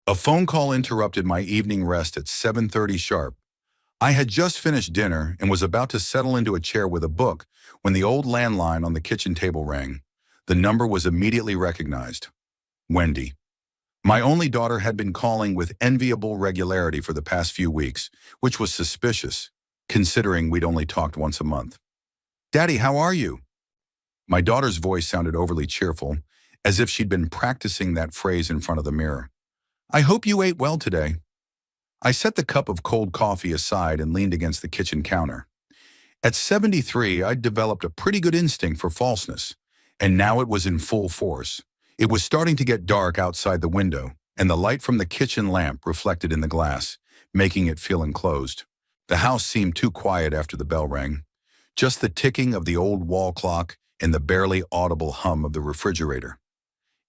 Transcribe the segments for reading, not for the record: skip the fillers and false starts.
A phone call interrupted my evening rest at 7:30 sharp. I had just finished dinner and was about to settle into a chair with a book when the old landline on the kitchen table rang. The number was immediately recognized. Wendy. My only daughter had been calling with enviable regularity for the past few weeks, which was suspicious, considering we'd only talked once a month. "Daddy, how are you?" My daughter's voice sounded overly cheerful, as if she'd been practicing that phrase in front of the mirror. "I hope you ate well today." I set the cup of cold coffee aside and leaned against the kitchen counter. At 73, I'd developed a pretty good instinct for falseness, and now it was in full force. It was starting to get dark outside the window, and the light from the kitchen lamp reflected in the glass, making it feel enclosed. The house seemed too quiet after the bell rang. Just the ticking of the old wall clock and the barely audible hum of the refrigerator.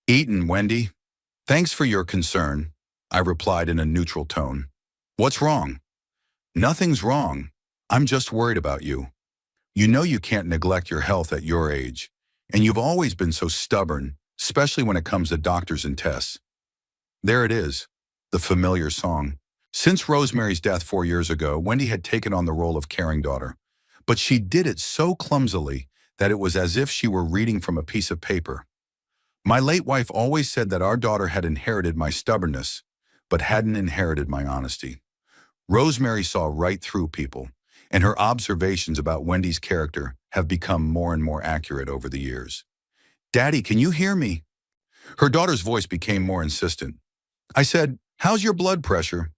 "Eaten, Wendy. Thanks for your concern," I replied in a neutral tone. "What's wrong?" "Nothing's wrong. I'm just worried about you. You know you can't neglect your health at your age, and you've always been so stubborn, especially when it comes to doctors and tests." There it is, the familiar song. Since Rosemary's death 4 years ago, Wendy had taken on the role of caring daughter, but she did it so clumsily that it was as if she were reading from a piece of paper. My late wife always said that our daughter had inherited my stubbornness, but hadn't inherited my honesty. Rosemary saw right through people, and her observations about Wendy's character have become more and more accurate over the years. "Daddy, can you hear me?" Her daughter's voice became more insistent. I said, "How's your blood pressure?"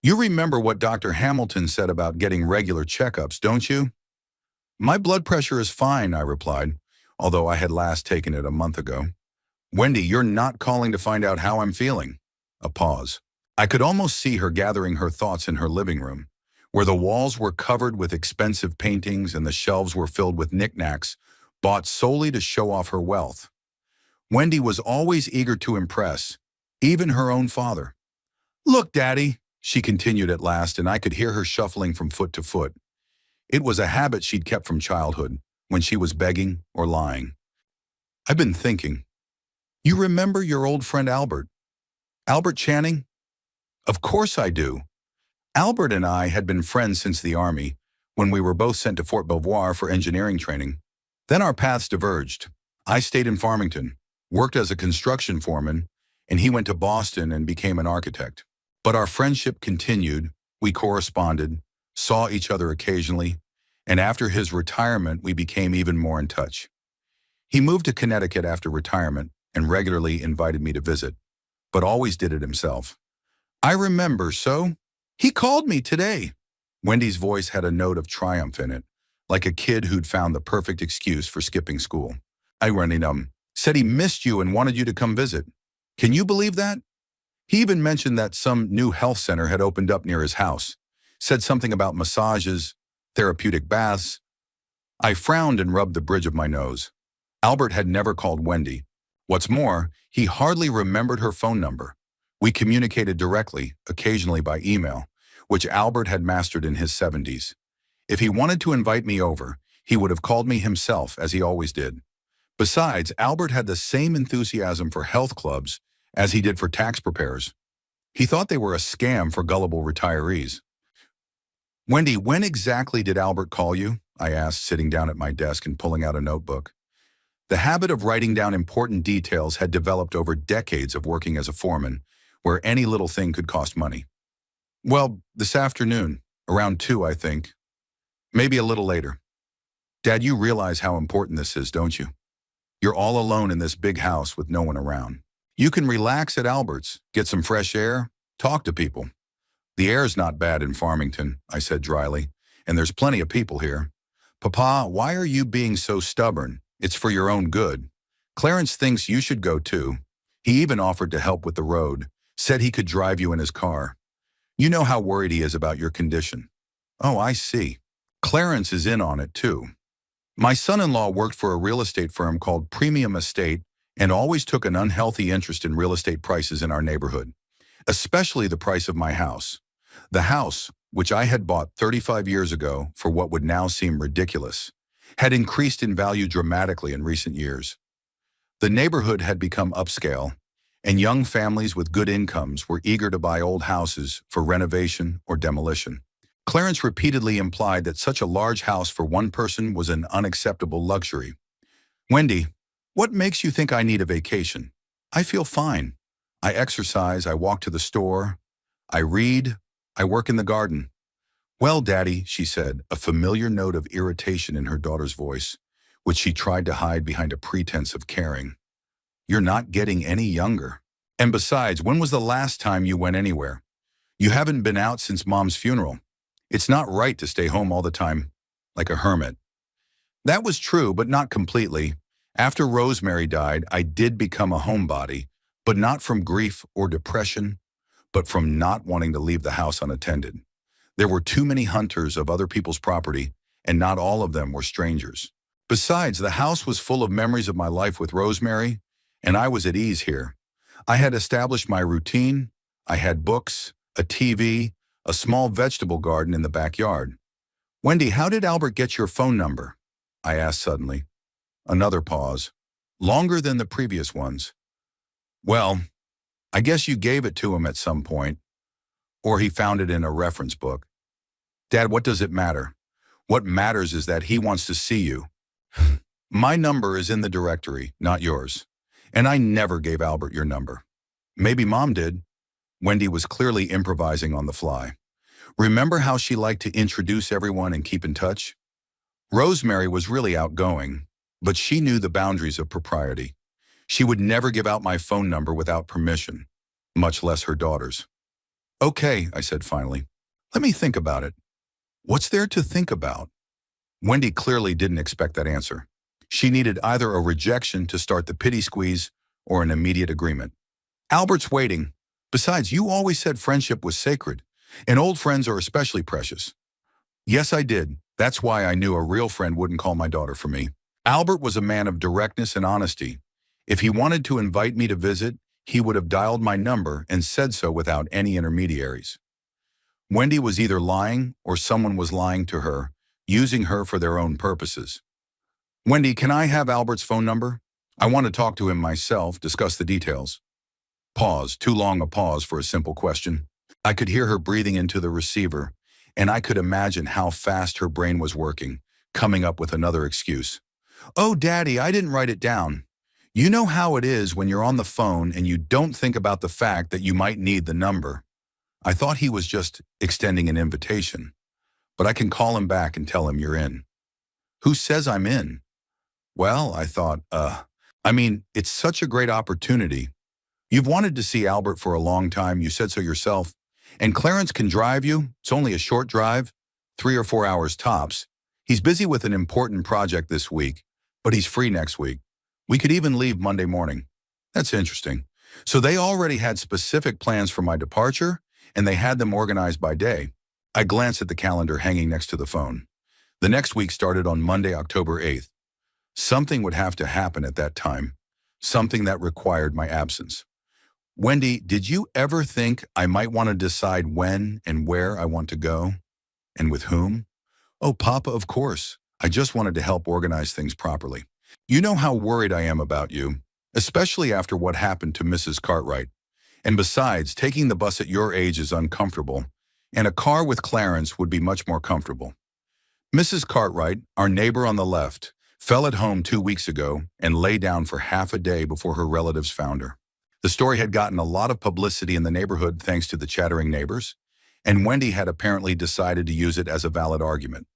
"You remember what Dr. Hamilton said about getting regular checkups, don't you?" "My blood pressure is fine," I replied, although I had last taken it a month ago. "Wendy, you're not calling to find out how I'm feeling." A pause. I could almost see her gathering her thoughts in her living room, where the walls were covered with expensive paintings and the shelves were filled with knickknacks bought solely to show off her wealth. Wendy was always eager to impress, even her own father. "Look, Daddy," she continued at last, and I could hear her shuffling from foot to foot. It was a habit she'd kept from childhood, when she was begging or lying. "I've been thinking. You remember your old friend Albert? Albert Channing?" "Of course I do. Albert and I had been friends since the Army, when we were both sent to Fort Belvoir for engineering training. Then our paths diverged. I stayed in Farmington, worked as a construction foreman, and he went to Boston and became an architect. But our friendship continued, we corresponded, saw each other occasionally, and after his retirement we became even more in touch. He moved to Connecticut after retirement and regularly invited me to visit, but always did it himself. I remember, so he called me today." Wendy's voice had a note of triumph in it, like a kid who'd found the perfect excuse for skipping school. "I said he missed you and wanted you to come visit. Can you believe that? He even mentioned that some new health center had opened up near his house, said something about massages, therapeutic baths." I frowned and rubbed the bridge of my nose. Albert had never called Wendy. What's more, he hardly remembered her phone number. We communicated directly, occasionally by email, which Albert had mastered in his 70s. If he wanted to invite me over, he would have called me himself, as he always did. Besides, Albert had the same enthusiasm for health clubs as he did for tax preparers. He thought they were a scam for gullible retirees. "Wendy, when exactly did Albert call you?" I asked, sitting down at my desk and pulling out a notebook. The habit of writing down important details had developed over decades of working as a foreman, where any little thing could cost money. "Well, this afternoon, around 2, I think. Maybe a little later." "Dad, you realize how important this is, don't you? You're all alone in this big house with no one around. You can relax at Albert's, get some fresh air, talk to people." "The air's not bad in Farmington," I said dryly, "and there's plenty of people here." "Papa, why are you being so stubborn? It's for your own good. Clarence thinks you should go too. He even offered to help with the road, said he could drive you in his car. You know how worried he is about your condition." "Oh, I see. Clarence is in on it too. My son-in-law worked for a real estate firm called Premium Estate and always took an unhealthy interest in real estate prices in our neighborhood, especially the price of my house. The house, which I had bought 35 years ago for what would now seem ridiculous, had increased in value dramatically in recent years. The neighborhood had become upscale, and young families with good incomes were eager to buy old houses for renovation or demolition. Clarence repeatedly implied that such a large house for one person was an unacceptable luxury. Wendy, what makes you think I need a vacation? I feel fine. I exercise, I walk to the store, I read, I work in the garden. Well, Daddy, she said, a familiar note of irritation in her daughter's voice, which she tried to hide behind a pretense of caring. You're not getting any younger. And besides, when was the last time you went anywhere? You haven't been out since Mom's funeral. It's not right to stay home all the time, like a hermit. That was true, but not completely. After Rosemary died, I did become a homebody, but not from grief or depression, but from not wanting to leave the house unattended. There were too many hunters of other people's property, and not all of them were strangers. Besides, the house was full of memories of my life with Rosemary, and I was at ease here. I had established my routine, I had books, a TV, a small vegetable garden in the backyard. Wendy, how did Albert get your phone number? I asked suddenly. Another pause, longer than the previous ones. Well, I guess you gave it to him at some point, or he found it in a reference book. Dad, what does it matter? What matters is that he wants to see you. My number is in the directory, not yours. And I never gave Albert your number. Maybe Mom did. Wendy was clearly improvising on the fly. Remember how she liked to introduce everyone and keep in touch? Rosemary was really outgoing, but she knew the boundaries of propriety. She would never give out my phone number without permission, much less her daughter's. Okay, I said finally. Let me think about it. What's there to think about? Wendy clearly didn't expect that answer. She needed either a rejection to start the pity squeeze or an immediate agreement. Albert's waiting. Besides, you always said friendship was sacred, and old friends are especially precious. Yes, I did. That's why I knew a real friend wouldn't call my daughter for me. Albert was a man of directness and honesty. If he wanted to invite me to visit, he would have dialed my number and said so without any intermediaries. Wendy was either lying or someone was lying to her, using her for their own purposes. Wendy, can I have Albert's phone number? I want to talk to him myself, discuss the details. Pause, too long a pause for a simple question. I could hear her breathing into the receiver, and I could imagine how fast her brain was working, coming up with another excuse. Oh, Daddy, I didn't write it down. You know how it is when you're on the phone and you don't think about the fact that you might need the number. I thought he was just extending an invitation, but I can call him back and tell him you're in. Who says I'm in? Well, I thought, it's such a great opportunity. You've wanted to see Albert for a long time, you said so yourself, and Clarence can drive you. It's only a short drive, 3 or 4 hours tops. He's busy with an important project this week, but he's free next week. We could even leave Monday morning. That's interesting. So they already had specific plans for my departure, and they had them organized by day. I glanced at the calendar hanging next to the phone. The next week started on Monday, October 8th. Something would have to happen at that time, something that required my absence. Wendy, did you ever think I might want to decide when and where I want to go? And with whom? Oh, Papa, of course. I just wanted to help organize things properly. You know how worried I am about you, especially after what happened to Mrs. Cartwright. And besides, taking the bus at your age is uncomfortable, and a car with Clarence would be much more comfortable. Mrs. Cartwright, our neighbor on the left, fell at home 2 weeks ago and lay down for half a day before her relatives found her. The story had gotten a lot of publicity in the neighborhood thanks to the chattering neighbors, and Wendy had apparently decided to use it as a valid argument.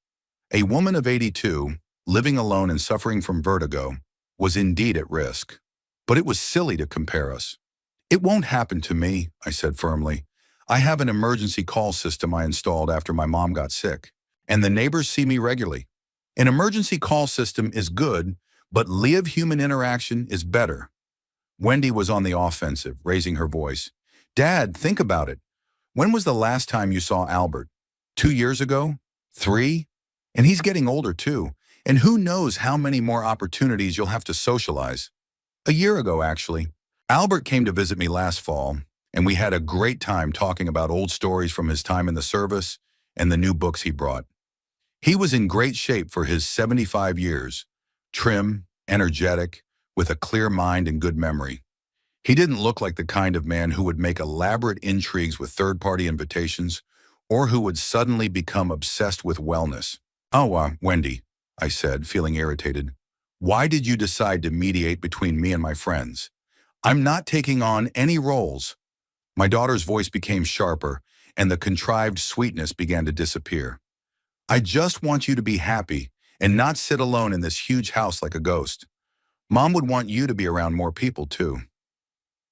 A woman of 82, living alone and suffering from vertigo, was indeed at risk. But it was silly to compare us. It won't happen to me, I said firmly. I have an emergency call system I installed after my mom got sick, and the neighbors see me regularly. An emergency call system is good, but live human interaction is better. Wendy was on the offensive, raising her voice. Dad, think about it. When was the last time you saw Albert? 2 years ago? 3? And he's getting older too. And who knows how many more opportunities you'll have to socialize. A year ago, actually. Albert came to visit me last fall, and we had a great time talking about old stories from his time in the service and the new books he brought. He was in great shape for his 75 years, trim, energetic, with a clear mind and good memory. He didn't look like the kind of man who would make elaborate intrigues with third-party invitations or who would suddenly become obsessed with wellness. "Oh, Wendy," I said, feeling irritated. "Why did you decide to mediate between me and my friends? I'm not taking on any roles." My daughter's voice became sharper, and the contrived sweetness began to disappear. "I just want you to be happy and not sit alone in this huge house like a ghost. Mom would want you to be around more people, too."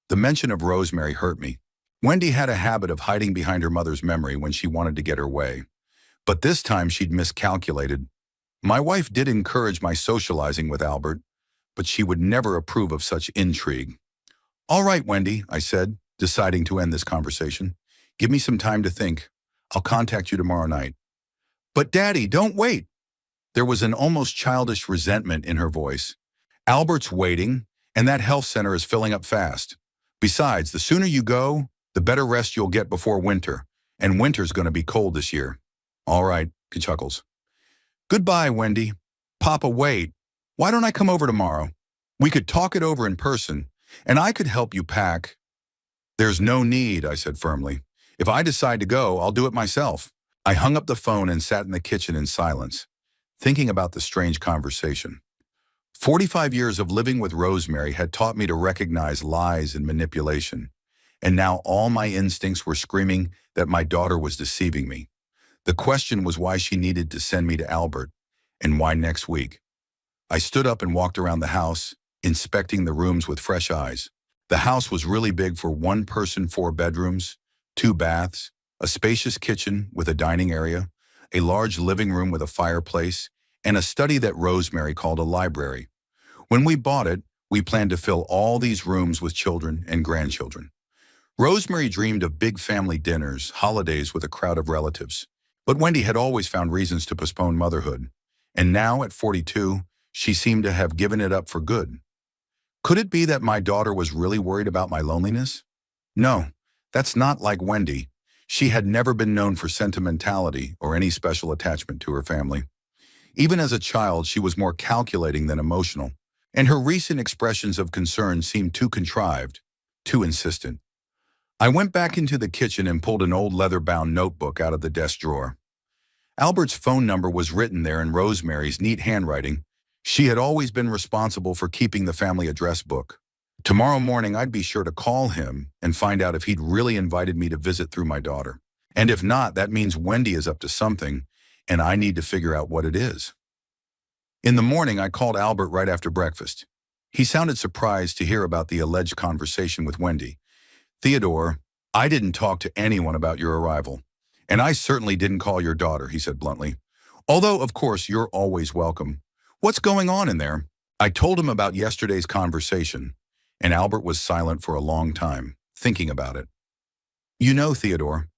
The mention of Rosemary hurt me. Wendy had a habit of hiding behind her mother's memory when she wanted to get her way. But this time she'd miscalculated. My wife did encourage my socializing with Albert, but she would never approve of such intrigue. "All right, Wendy," I said, deciding to end this conversation. "Give me some time to think. I'll contact you tomorrow night." "But Daddy, don't wait." There was an almost childish resentment in her voice. "Albert's waiting, and that health center is filling up fast. Besides, the sooner you go, the better rest you'll get before winter, and winter's going to be cold this year." "All right," he chuckles. "Goodbye, Wendy." "Papa, wait. Why don't I come over tomorrow? We could talk it over in person, and I could help you pack." "There's no need," I said firmly. "If I decide to go, I'll do it myself." I hung up the phone and sat in the kitchen in silence, thinking about the strange conversation. 45 years of living with Rosemary had taught me to recognize lies and manipulation, and now all my instincts were screaming that my daughter was deceiving me. The question was why she needed to send me to Albert, and why next week. I stood up and walked around the house, inspecting the rooms with fresh eyes. The house was really big for one person, 4 bedrooms, 2 baths, a spacious kitchen with a dining area, a large living room with a fireplace, and a study that Rosemary called a library. When we bought it, we planned to fill all these rooms with children and grandchildren. Rosemary dreamed of big family dinners, holidays with a crowd of relatives. But Wendy had always found reasons to postpone motherhood. And now, at 42, she seemed to have given it up for good. Could it be that my daughter was really worried about my loneliness? No, that's not like Wendy. She had never been known for sentimentality or any special attachment to her family. Even as a child, she was more calculating than emotional, and her recent expressions of concern seemed too contrived, too insistent. I went back into the kitchen and pulled an old leather-bound notebook out of the desk drawer. Albert's phone number was written there in Rosemary's neat handwriting. She had always been responsible for keeping the family address book. Tomorrow morning, I'd be sure to call him and find out if he'd really invited me to visit through my daughter. And if not, that means Wendy is up to something, and I need to figure out what it is. In the morning, I called Albert right after breakfast. He sounded surprised to hear about the alleged conversation with Wendy. "Theodore, I didn't talk to anyone about your arrival. And I certainly didn't call your daughter," he said bluntly. "Although, of course, you're always welcome. What's going on in there?" I told him about yesterday's conversation, and Albert was silent for a long time, thinking about it. "You know, Theodore,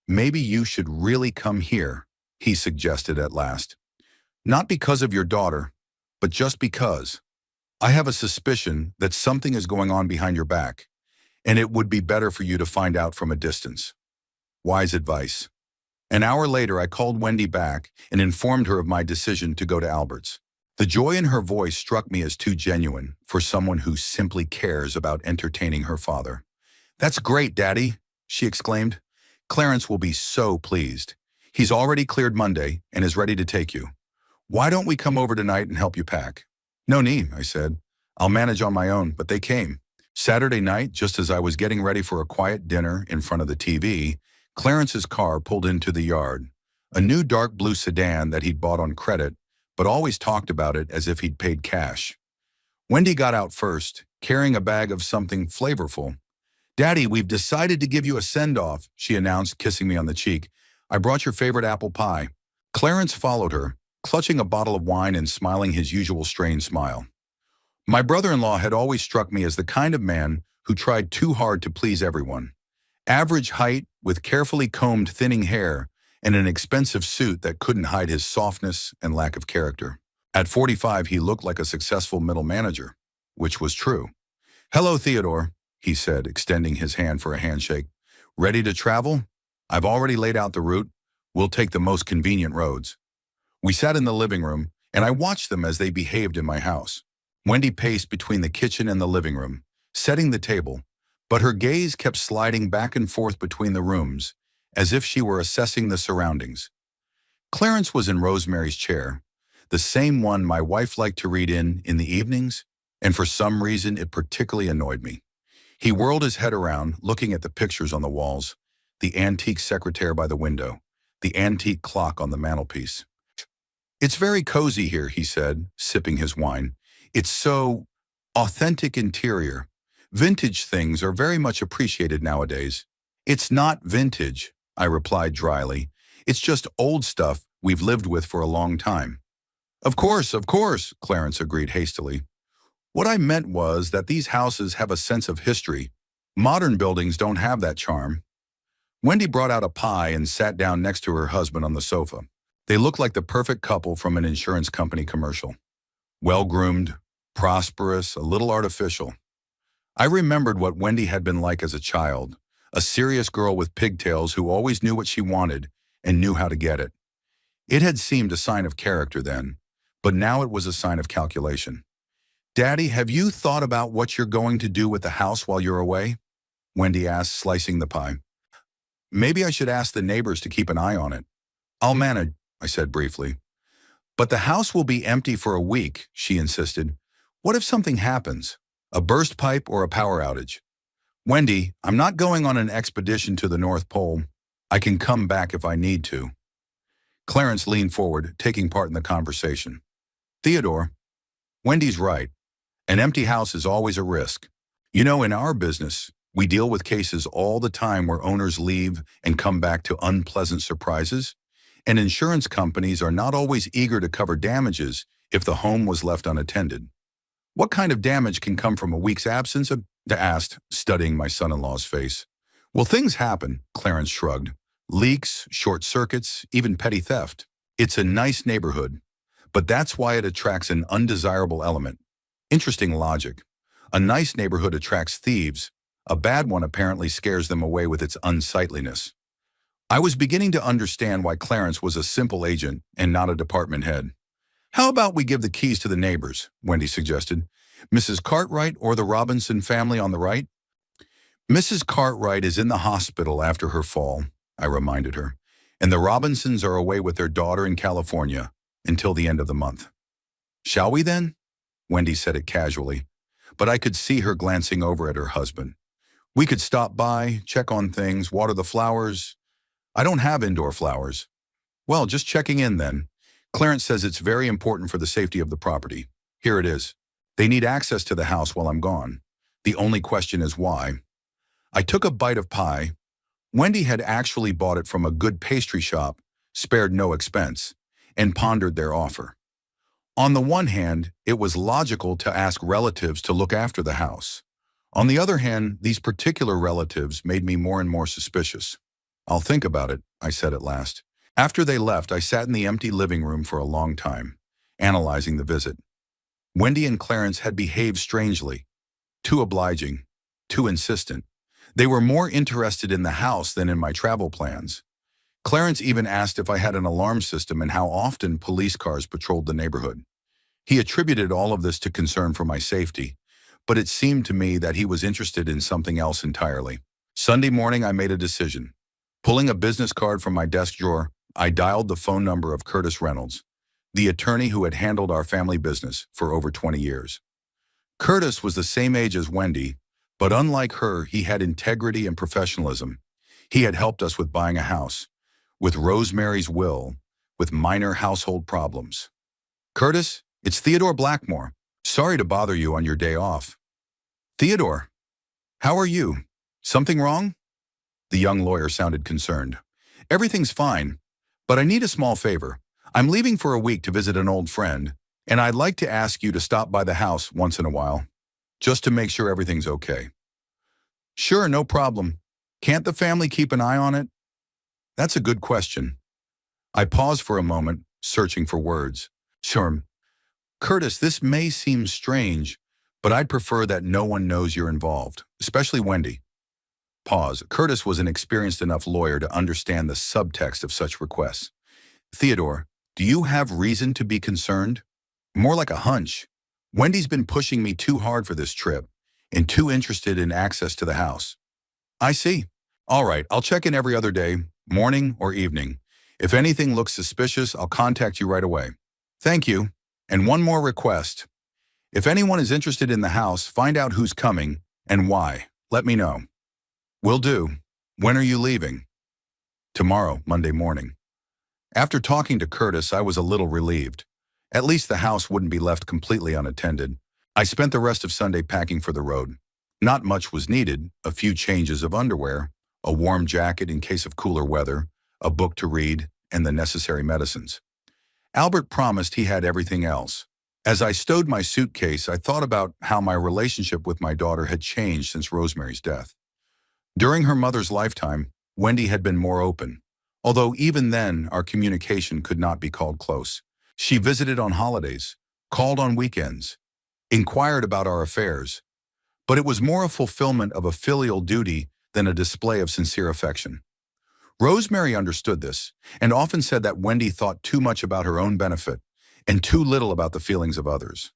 maybe you should really come here," he suggested at last. "Not because of your daughter, but just because. I have a suspicion that something is going on behind your back, and it would be better for you to find out from a distance." Wise advice. An hour later, I called Wendy back and informed her of my decision to go to Albert's. The joy in her voice struck me as too genuine for someone who simply cares about entertaining her father. "That's great, Daddy," she exclaimed. "Clarence will be so pleased. He's already cleared Monday and is ready to take you. Why don't we come over tonight and help you pack?" "No need," I said. "I'll manage on my own," but they came. Saturday night, just as I was getting ready for a quiet dinner in front of the TV, Clarence's car pulled into the yard. A new dark blue sedan that he'd bought on credit, but always talked about it as if he'd paid cash. Wendy got out first, carrying a bag of something flavorful. "Daddy, we've decided to give you a send-off," she announced, kissing me on the cheek. "I brought your favorite apple pie." Clarence followed her, clutching a bottle of wine and smiling his usual strained smile. My brother-in-law had always struck me as the kind of man who tried too hard to please everyone. Average height, with carefully combed thinning hair, and an expensive suit that couldn't hide his softness and lack of character. At 45, he looked like a successful middle manager, which was true. "Hello, Theodore," he said, extending his hand for a handshake. "Ready to travel? I've already laid out the route. We'll take the most convenient roads." We sat in the living room, and I watched them as they behaved in my house. Wendy paced between the kitchen and the living room, setting the table, but her gaze kept sliding back and forth between the rooms, as if she were assessing the surroundings. Clarence was in Rosemary's chair, the same one my wife liked to read in the evenings, and for some reason it particularly annoyed me. He whirled his head around, looking at the pictures on the walls, the antique secretary by the window, the antique clock on the mantelpiece. "It's very cozy here," he said, sipping his wine. "It's so authentic interior. Vintage things are very much appreciated nowadays." "It's not vintage," I replied dryly. "It's just old stuff we've lived with for a long time." Of course," Clarence agreed hastily. "What I meant was that these houses have a sense of history. Modern buildings don't have that charm." Wendy brought out a pie and sat down next to her husband on the sofa. They looked like the perfect couple from an insurance company commercial. Well-groomed, prosperous, a little artificial. I remembered what Wendy had been like as a child, a serious girl with pigtails who always knew what she wanted and knew how to get it. It had seemed a sign of character then, but now it was a sign of calculation. "Daddy, have you thought about what you're going to do with the house while you're away?" Wendy asked, slicing the pie. "Maybe I should ask the neighbors to keep an eye on it." "I'll manage," I said briefly. "But the house will be empty for a week," she insisted. "What if something happens? A burst pipe or a power outage?" "Wendy, I'm not going on an expedition to the North Pole. I can come back if I need to." Clarence leaned forward, taking part in the conversation. "Theodore, Wendy's right. An empty house is always a risk. You know, in our business, we deal with cases all the time where owners leave and come back to unpleasant surprises, and insurance companies are not always eager to cover damages if the home was left unattended." "What kind of damage can come from a week's absence?" I asked, studying my son-in-law's face. "Well, things happen," Clarence shrugged. "Leaks, short circuits, even petty theft. It's a nice neighborhood, but that's why it attracts an undesirable element. Interesting logic. A nice neighborhood attracts thieves. A bad one apparently scares them away with its unsightliness." I was beginning to understand why Clarence was a simple agent and not a department head. "How about we give the keys to the neighbors?" Wendy suggested. "Mrs. Cartwright or the Robinson family on the right?" "Mrs. Cartwright is in the hospital after her fall," I reminded her, "and the Robinsons are away with their daughter in California until the end of the month." "Shall we then?" Wendy said it casually, but I could see her glancing over at her husband. "We could stop by, check on things, water the flowers." "I don't have indoor flowers." "Well, just checking in then. Clarence says it's very important for the safety of the property. Here it is. They need access to the house while I'm gone. The only question is why." I took a bite of pie. Wendy had actually bought it from a good pastry shop, spared no expense, and pondered their offer. On the one hand, it was logical to ask relatives to look after the house. On the other hand, these particular relatives made me more and more suspicious. "I'll think about it," I said at last. After they left, I sat in the empty living room for a long time, analyzing the visit. Wendy and Clarence had behaved strangely, too obliging, too insistent. They were more interested in the house than in my travel plans. Clarence even asked if I had an alarm system and how often police cars patrolled the neighborhood. He attributed all of this to concern for my safety, but it seemed to me that he was interested in something else entirely. Sunday morning, I made a decision. Pulling a business card from my desk drawer, I dialed the phone number of Curtis Reynolds, the attorney who had handled our family business for over 20 years. Curtis was the same age as Wendy, but unlike her, he had integrity and professionalism. He had helped us with buying a house, with Rosemary's will, with minor household problems. "Curtis, it's Theodore Blackmore. Sorry to bother you on your day off." "Theodore, how are you? Something wrong?" The young lawyer sounded concerned. "Everything's fine, but I need a small favor. I'm leaving for a week to visit an old friend, and I'd like to ask you to stop by the house once in a while, just to make sure everything's okay." "Sure, no problem. Can't the family keep an eye on it?" "That's a good question." I paused for a moment, searching for words. "Sure. Curtis, this may seem strange, but I'd prefer that no one knows you're involved, especially Wendy." Pause. Curtis was an experienced enough lawyer to understand the subtext of such requests. "Theodore, do you have reason to be concerned?" "More like a hunch. Wendy's been pushing me too hard for this trip, and too interested in access to the house. I see. All right, I'll check in every other day, morning or evening. If anything looks suspicious, I'll contact you right away. Thank you. And one more request. If anyone is interested in the house, find out who's coming and why. Let me know. Will do. When are you leaving? Tomorrow, Monday morning. After talking to Curtis, I was a little relieved. At least the house wouldn't be left completely unattended. I spent the rest of Sunday packing for the road. Not much was needed, a few changes of underwear, a warm jacket in case of cooler weather, a book to read, and the necessary medicines. Albert promised he had everything else. As I stowed my suitcase, I thought about how my relationship with my daughter had changed since Rosemary's death. During her mother's lifetime, Wendy had been more open, although even then our communication could not be called close. She visited on holidays, called on weekends, inquired about our affairs, but it was more a fulfillment of a filial duty than a display of sincere affection. Rosemary understood this and often said that Wendy thought too much about her own benefit and too little about the feelings of others.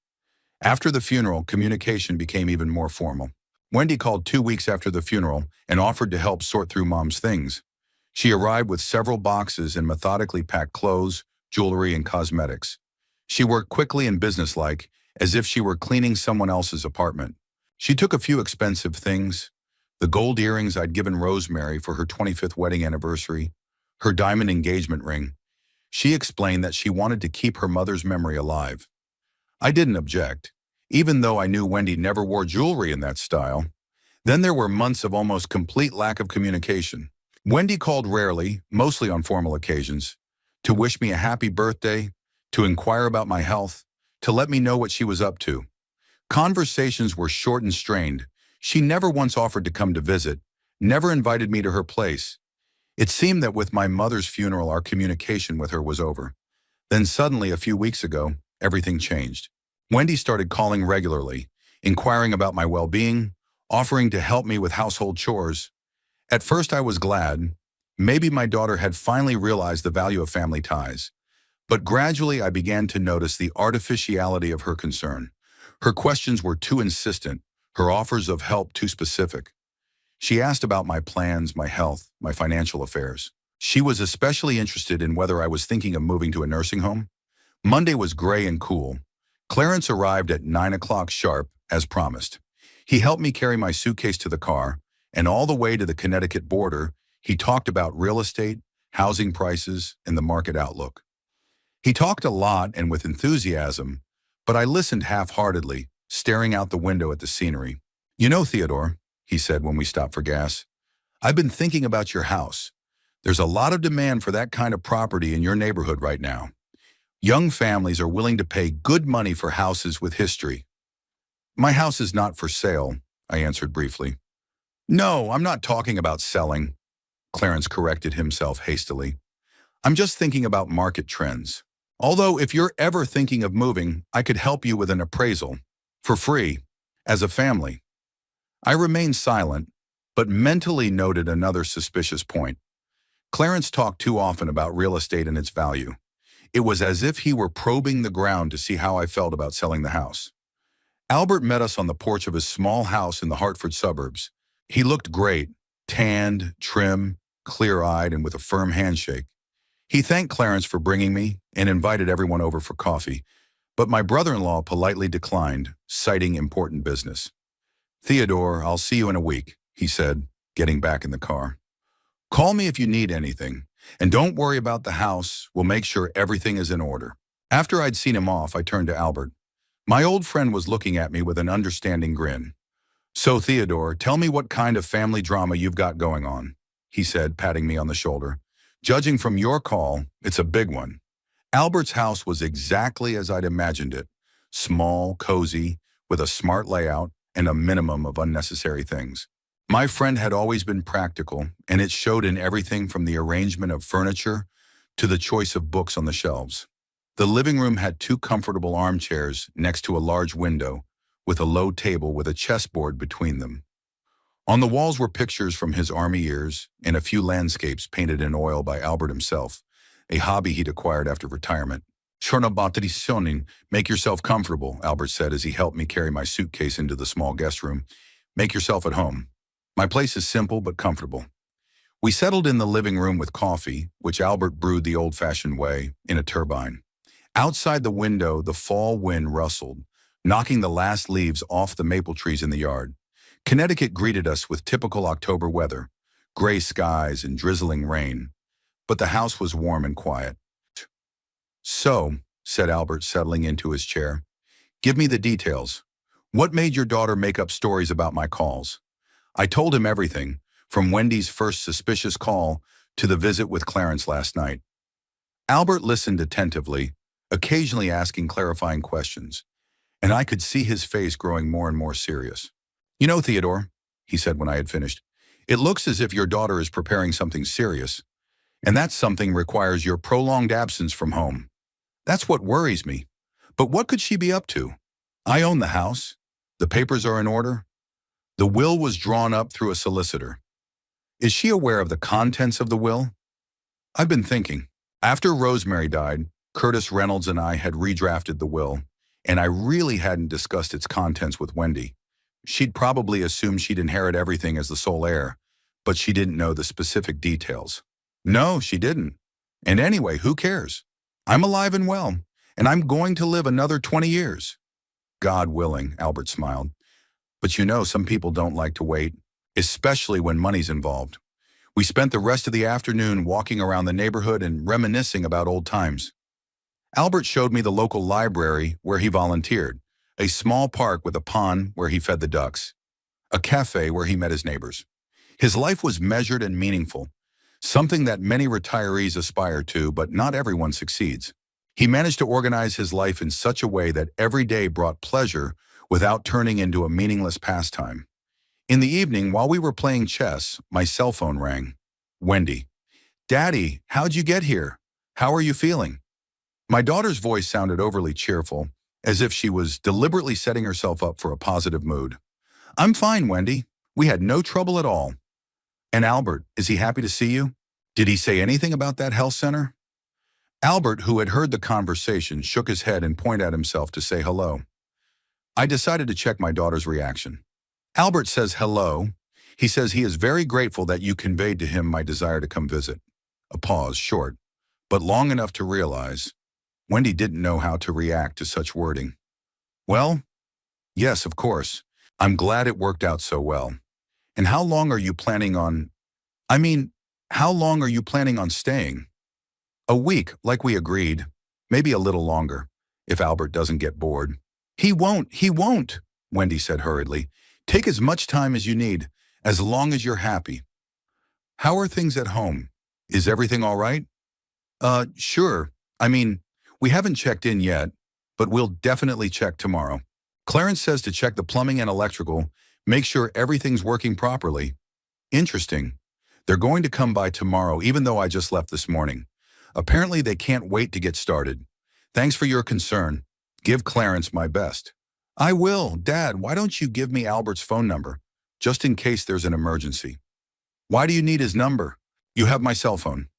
After the funeral, communication became even more formal. Wendy called 2 weeks after the funeral and offered to help sort through Mom's things. She arrived with several boxes and methodically packed clothes, jewelry, and cosmetics. She worked quickly and businesslike, as if she were cleaning someone else's apartment. She took a few expensive things: the gold earrings I'd given Rosemary for her 25th wedding anniversary, her diamond engagement ring. She explained that she wanted to keep her mother's memory alive. I didn't object, even though I knew Wendy never wore jewelry in that style. Then there were months of almost complete lack of communication. Wendy called rarely, mostly on formal occasions, to wish me a happy birthday, to inquire about my health, to let me know what she was up to. Conversations were short and strained. She never once offered to come to visit, never invited me to her place. It seemed that with my mother's funeral, our communication with her was over. Then suddenly, a few weeks ago, everything changed. Wendy started calling regularly, inquiring about my well-being, offering to help me with household chores. At first I was glad. Maybe my daughter had finally realized the value of family ties. But gradually I began to notice the artificiality of her concern. Her questions were too insistent, her offers of help too specific. She asked about my plans, my health, my financial affairs. She was especially interested in whether I was thinking of moving to a nursing home. Monday was gray and cool. Clarence arrived at 9 o'clock sharp, as promised. He helped me carry my suitcase to the car, and all the way to the Connecticut border, he talked about real estate, housing prices, and the market outlook. He talked a lot and with enthusiasm, but I listened half-heartedly, staring out the window at the scenery. "You know, Theodore," he said when we stopped for gas, "I've been thinking about your house. There's a lot of demand for that kind of property in your neighborhood right now. Young families are willing to pay good money for houses with history." "My house is not for sale," I answered briefly. "No, I'm not talking about selling," Clarence corrected himself hastily. "I'm just thinking about market trends. Although if you're ever thinking of moving, I could help you with an appraisal. For free, as a family." I remained silent, but mentally noted another suspicious point. Clarence talked too often about real estate and its value. It was as if he were probing the ground to see how I felt about selling the house. Albert met us on the porch of his small house in the Hartford suburbs. He looked great, tanned, trim, clear-eyed, and with a firm handshake. He thanked Clarence for bringing me and invited everyone over for coffee, but my brother-in-law politely declined, citing important business. "Theodore, I'll see you in a week," he said, getting back in the car. "Call me if you need anything, and don't worry about the house. We'll make sure everything is in order." After I'd seen him off, I turned to Albert. My old friend was looking at me with an understanding grin. "So, Theodore, tell me what kind of family drama you've got going on," he said, patting me on the shoulder. "Judging from your call, it's a big one." Albert's house was exactly as I'd imagined it: small, cozy, with a smart layout and a minimum of unnecessary things. My friend had always been practical, and it showed in everything from the arrangement of furniture to the choice of books on the shelves. The living room had 2 comfortable armchairs next to a large window, with a low table with a chessboard between them. On the walls were pictures from his army years and a few landscapes painted in oil by Albert himself, a hobby he'd acquired after retirement. Chornobatricioning, make yourself comfortable, Albert said as he helped me carry my suitcase into the small guest room. Make yourself at home. My place is simple but comfortable. We settled in the living room with coffee, which Albert brewed the old-fashioned way, in a turbine. Outside the window, the fall wind rustled, knocking the last leaves off the maple trees in the yard. Connecticut greeted us with typical October weather, gray skies and drizzling rain, but the house was warm and quiet. "So," said Albert, settling into his chair, "give me the details. What made your daughter make up stories about my calls?" I told him everything, from Wendy's first suspicious call to the visit with Clarence last night. Albert listened attentively, occasionally asking clarifying questions, and I could see his face growing more and more serious. "You know, Theodore," he said when I had finished, "it looks as if your daughter is preparing something serious, and that something requires your prolonged absence from home. That's what worries me. But what could she be up to? I own the house. The papers are in order. The will was drawn up through a solicitor. Is she aware of the contents of the will? I've been thinking. After Rosemary died, Curtis Reynolds and I had redrafted the will, and I really hadn't discussed its contents with Wendy. She'd probably assumed she'd inherit everything as the sole heir, but she didn't know the specific details. No, she didn't. And anyway, who cares? I'm alive and well, and I'm going to live another 20 years. God willing, Albert smiled. But you know, some people don't like to wait, especially when money's involved. We spent the rest of the afternoon walking around the neighborhood and reminiscing about old times. Albert showed me the local library where he volunteered, a small park with a pond where he fed the ducks, a cafe where he met his neighbors. His life was measured and meaningful, something that many retirees aspire to, but not everyone succeeds. He managed to organize his life in such a way that every day brought pleasure without turning into a meaningless pastime. In the evening, while we were playing chess, my cell phone rang. Wendy. "Daddy, how'd you get here? How are you feeling?" My daughter's voice sounded overly cheerful, as if she was deliberately setting herself up for a positive mood. "I'm fine, Wendy. We had no trouble at all. And Albert, is he happy to see you? Did he say anything about that health center?" Albert, who had heard the conversation, shook his head and pointed at himself to say hello. I decided to check my daughter's reaction. "Albert says hello. He says he is very grateful that you conveyed to him my desire to come visit." A pause, short, but long enough to realize Wendy didn't know how to react to such wording. "Well, yes, of course. I'm glad it worked out so well. And how long are you planning on... how long are you planning on staying?" "A week, like we agreed. Maybe a little longer, if Albert doesn't get bored." He won't, Wendy said hurriedly. "Take as much time as you need, as long as you're happy." "How are things at home? Is everything all right?" Sure. We haven't checked in yet, but we'll definitely check tomorrow. Clarence says to check the plumbing and electrical, make sure everything's working properly." "Interesting. They're going to come by tomorrow, even though I just left this morning. Apparently they can't wait to get started. Thanks for your concern. Give Clarence my best." "I will. Dad, why don't you give me Albert's phone number, just in case there's an emergency?" "Why do you need his number? You have my cell phone."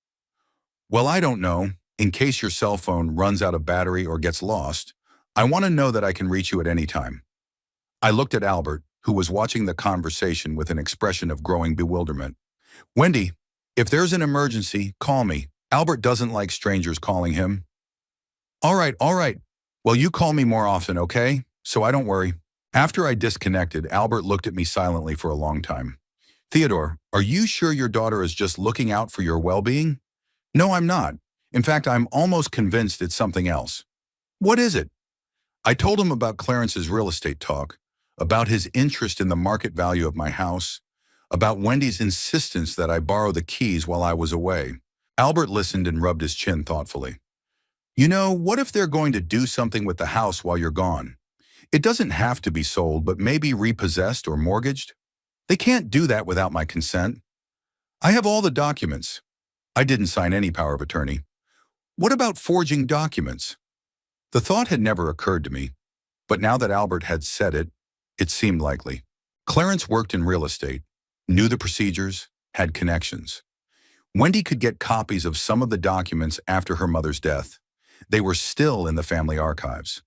"Well, I don't know. In case your cell phone runs out of battery or gets lost, I want to know that I can reach you at any time." I looked at Albert, who was watching the conversation with an expression of growing bewilderment. "Wendy, if there's an emergency, call me. Albert doesn't like strangers calling him." All right. Well, you call me more often, okay? So I don't worry." After I disconnected, Albert looked at me silently for a long time. "Theodore, are you sure your daughter is just looking out for your well-being?" "No, I'm not. In fact, I'm almost convinced it's something else." "What is it?" I told him about Clarence's real estate talk, about his interest in the market value of my house, about Wendy's insistence that I borrow the keys while I was away. Albert listened and rubbed his chin thoughtfully. "You know, what if they're going to do something with the house while you're gone? It doesn't have to be sold, but maybe repossessed or mortgaged. They can't do that without my consent. I have all the documents. I didn't sign any power of attorney. What about forging documents?" The thought had never occurred to me, but now that Albert had said it, it seemed likely. Clarence worked in real estate, knew the procedures, had connections. Wendy could get copies of some of the documents after her mother's death. They were still in the family archives.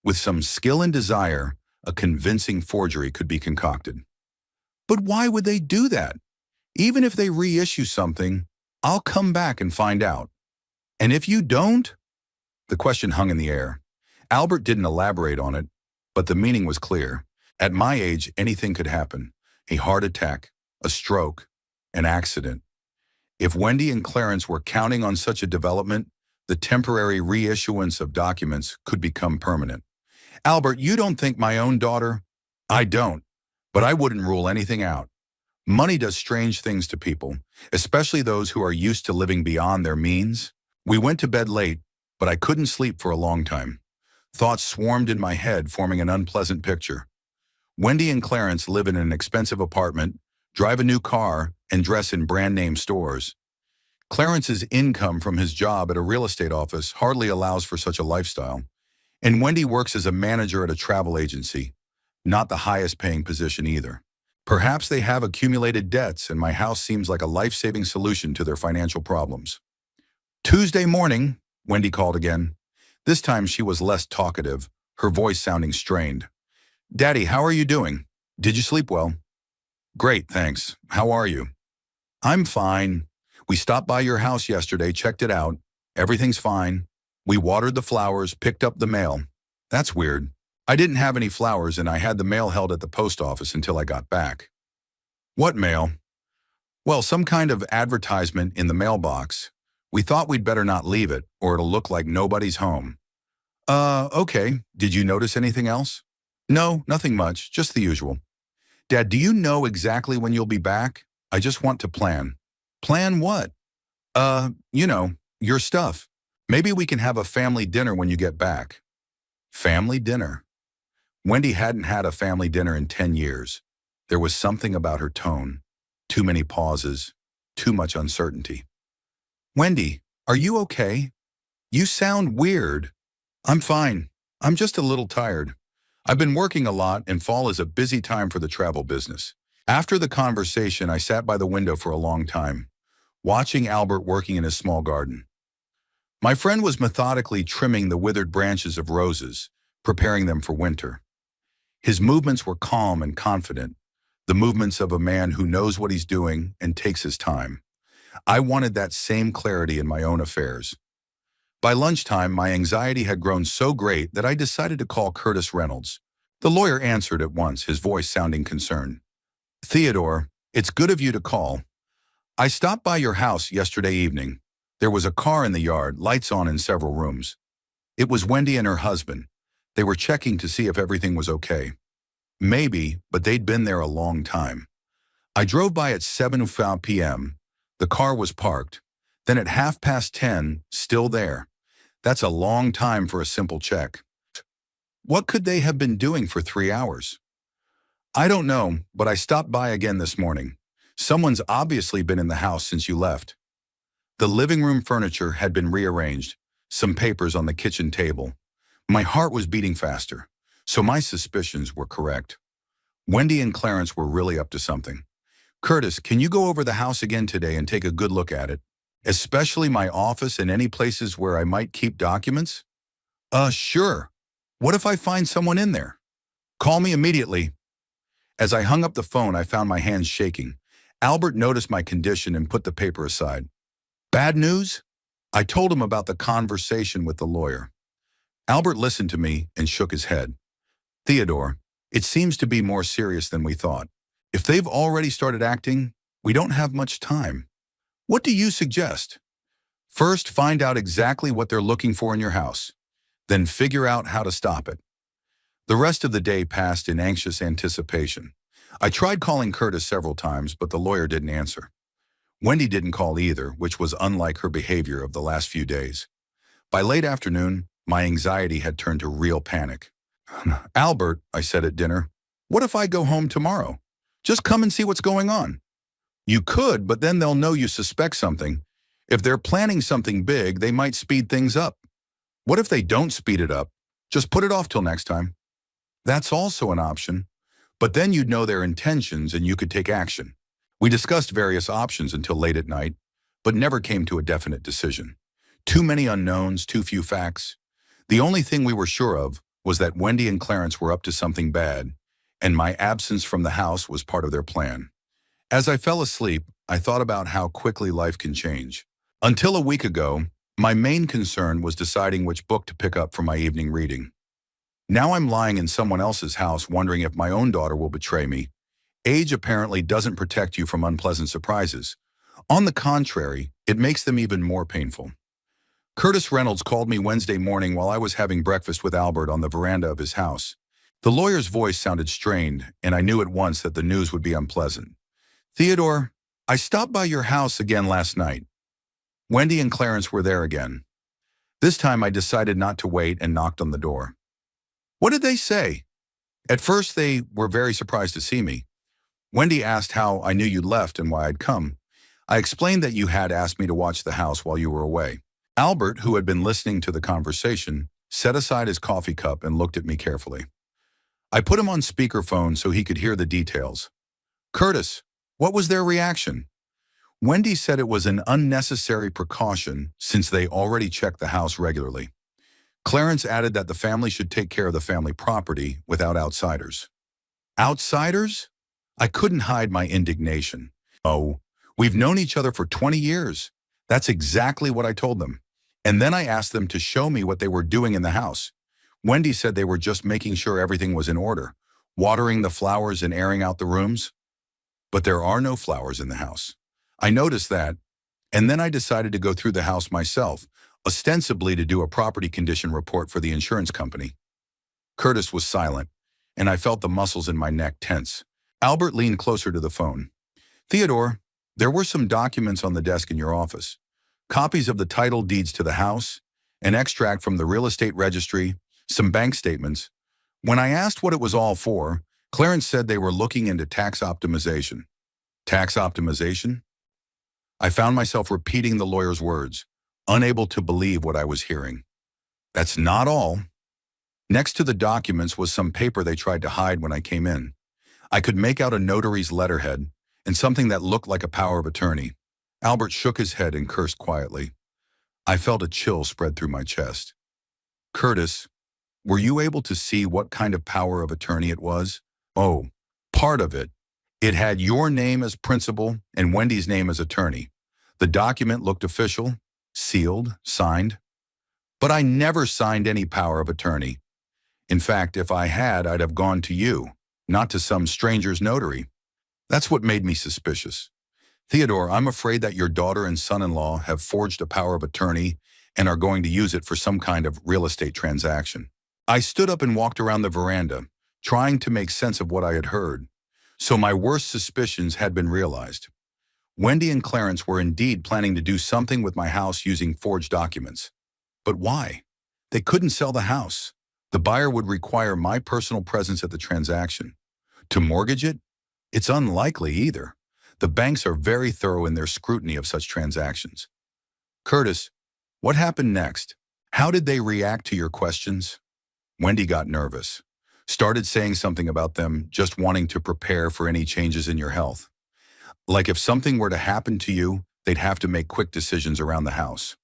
With some skill and desire, a convincing forgery could be concocted. But why would they do that? Even if they reissue something, I'll come back and find out. And if you don't? The question hung in the air. Albert didn't elaborate on it, but the meaning was clear. At my age, anything could happen. A heart attack, a stroke, an accident. If Wendy and Clarence were counting on such a development, the temporary reissuance of documents could become permanent. Albert, you don't think my own daughter? I don't, but I wouldn't rule anything out. Money does strange things to people, especially those who are used to living beyond their means. We went to bed late, but I couldn't sleep for a long time. Thoughts swarmed in my head, forming an unpleasant picture. Wendy and Clarence live in an expensive apartment, drive a new car, and dress in brand-name stores. Clarence's income from his job at a real estate office hardly allows for such a lifestyle. And Wendy works as a manager at a travel agency, not the highest-paying position either. Perhaps they have accumulated debts, and my house seems like a life-saving solution to their financial problems. Tuesday morning, Wendy called again. This time she was less talkative, her voice sounding strained. Daddy, how are you doing? Did you sleep well? Great, thanks. How are you? I'm fine. We stopped by your house yesterday, checked it out. Everything's fine. We watered the flowers, picked up the mail. That's weird. I didn't have any flowers and I had the mail held at the post office until I got back. What mail? Well, some kind of advertisement in the mailbox. We thought we'd better not leave it, or it'll look like nobody's home. Okay. Did you notice anything else? No, nothing much, just the usual. Dad, do you know exactly when you'll be back? I just want to plan. Plan what? Your stuff. Maybe we can have a family dinner when you get back. Family dinner? Wendy hadn't had a family dinner in 10 years. There was something about her tone. Too many pauses. Too much uncertainty. Wendy, are you okay? You sound weird. I'm fine. I'm just a little tired. I've been working a lot and fall is a busy time for the travel business. After the conversation, I sat by the window for a long time, watching Albert working in his small garden. My friend was methodically trimming the withered branches of roses, preparing them for winter. His movements were calm and confident, the movements of a man who knows what he's doing and takes his time. I wanted that same clarity in my own affairs. By lunchtime, my anxiety had grown so great that I decided to call Curtis Reynolds. The lawyer answered at once, his voice sounding concerned. Theodore, it's good of you to call. I stopped by your house yesterday evening. There was a car in the yard, lights on in several rooms. It was Wendy and her husband. They were checking to see if everything was okay. Maybe, but they'd been there a long time. I drove by at 7:05 p.m. The car was parked. Then at 10:30, still there. That's a long time for a simple check. What could they have been doing for 3 hours? I don't know, but I stopped by again this morning. Someone's obviously been in the house since you left. The living room furniture had been rearranged, some papers on the kitchen table. My heart was beating faster, so my suspicions were correct. Wendy and Clarence were really up to something. Curtis, can you go over the house again today and take a good look at it? Especially my office and any places where I might keep documents? Sure. What if I find someone in there? Call me immediately. As I hung up the phone, I found my hands shaking. Albert noticed my condition and put the paper aside. Bad news? I told him about the conversation with the lawyer. Albert listened to me and shook his head. Theodore, it seems to be more serious than we thought. If they've already started acting, we don't have much time. What do you suggest? First, find out exactly what they're looking for in your house. Then figure out how to stop it. The rest of the day passed in anxious anticipation. I tried calling Curtis several times, but the lawyer didn't answer. Wendy didn't call either, which was unlike her behavior of the last few days. By late afternoon, my anxiety had turned to real panic. Albert, I said at dinner, what if I go home tomorrow? Just come and see what's going on. You could, but then they'll know you suspect something. If they're planning something big, they might speed things up. What if they don't speed it up? Just put it off till next time. That's also an option. But then you'd know their intentions and you could take action. We discussed various options until late at night, but never came to a definite decision. Too many unknowns, too few facts. The only thing we were sure of was that Wendy and Clarence were up to something bad, and my absence from the house was part of their plan. As I fell asleep, I thought about how quickly life can change. Until a week ago, my main concern was deciding which book to pick up for my evening reading. Now I'm lying in someone else's house wondering if my own daughter will betray me. Age apparently doesn't protect you from unpleasant surprises. On the contrary, it makes them even more painful. Curtis Reynolds called me Wednesday morning while I was having breakfast with Albert on the veranda of his house. The lawyer's voice sounded strained, and I knew at once that the news would be unpleasant. "Theodore, I stopped by your house again last night. Wendy and Clarence were there again. This time I decided not to wait and knocked on the door." "What did they say?" "At first they were very surprised to see me. Wendy asked how I knew you'd left and why I'd come. I explained that you had asked me to watch the house while you were away." Albert, who had been listening to the conversation, set aside his coffee cup and looked at me carefully. I put him on speakerphone so he could hear the details. "Curtis, what was their reaction?" "Wendy said it was an unnecessary precaution since they already checked the house regularly. Clarence added that the family should take care of the family property without outsiders." "Outsiders?" I couldn't hide my indignation. "Oh, we've known each other for 20 years. That's exactly what I told them. And then I asked them to show me what they were doing in the house. Wendy said they were just making sure everything was in order, watering the flowers and airing out the rooms. But there are no flowers in the house. I noticed that, and then I decided to go through the house myself, ostensibly to do a property condition report for the insurance company." Curtis was silent, and I felt the muscles in my neck tense. Albert leaned closer to the phone. "Theodore, there were some documents on the desk in your office. Copies of the title deeds to the house, an extract from the real estate registry, some bank statements. When I asked what it was all for, Clarence said they were looking into tax optimization." "Tax optimization?" I found myself repeating the lawyer's words, unable to believe what I was hearing. "That's not all." Next to the documents was some paper they tried to hide when I came in. I could make out a notary's letterhead and something that looked like a power of attorney. Albert shook his head and cursed quietly. I felt a chill spread through my chest. "Curtis, were you able to see what kind of power of attorney it was?" "Oh, part of it. It had your name as principal and Wendy's name as attorney. The document looked official, sealed, signed. But I never signed any power of attorney. In fact, if I had, I'd have gone to you, not to some stranger's notary. That's what made me suspicious. Theodore, I'm afraid that your daughter and son-in-law have forged a power of attorney and are going to use it for some kind of real estate transaction." I stood up and walked around the veranda, trying to make sense of what I had heard. So my worst suspicions had been realized. Wendy and Clarence were indeed planning to do something with my house using forged documents. But why? They couldn't sell the house. The buyer would require my personal presence at the transaction. To mortgage it? It's unlikely either. The banks are very thorough in their scrutiny of such transactions. "Curtis, what happened next? How did they react to your questions?" Wendy got nervous. Started saying something about them just wanting to prepare for any changes in your health. Like if something were to happen to you, they'd have to make quick decisions around the house.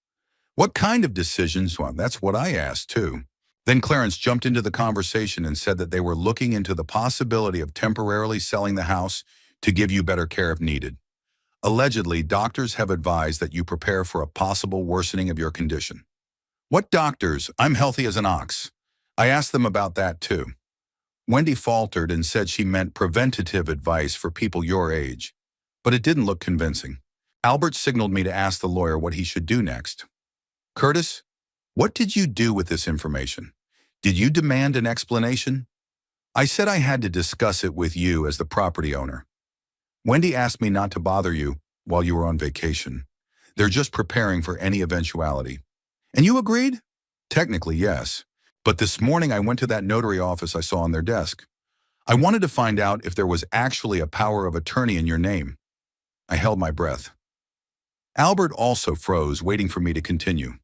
"What kind of decisions?" Well, that's what I asked too. Then Clarence jumped into the conversation and said that they were looking into the possibility of temporarily selling the house to give you better care if needed. Allegedly, doctors have advised that you prepare for a possible worsening of your condition. "What doctors? I'm healthy as an ox." I asked them about that too. Wendy faltered and said she meant preventative advice for people your age, but it didn't look convincing. Albert signaled me to ask the lawyer what he should do next. "Curtis, what did you do with this information? Did you demand an explanation?" "I said I had to discuss it with you as the property owner. Wendy asked me not to bother you while you were on vacation. They're just preparing for any eventuality." "And you agreed?" "Technically, yes. But this morning I went to that notary office I saw on their desk. I wanted to find out if there was actually a power of attorney in your name." I held my breath. Albert also froze, waiting for me to continue.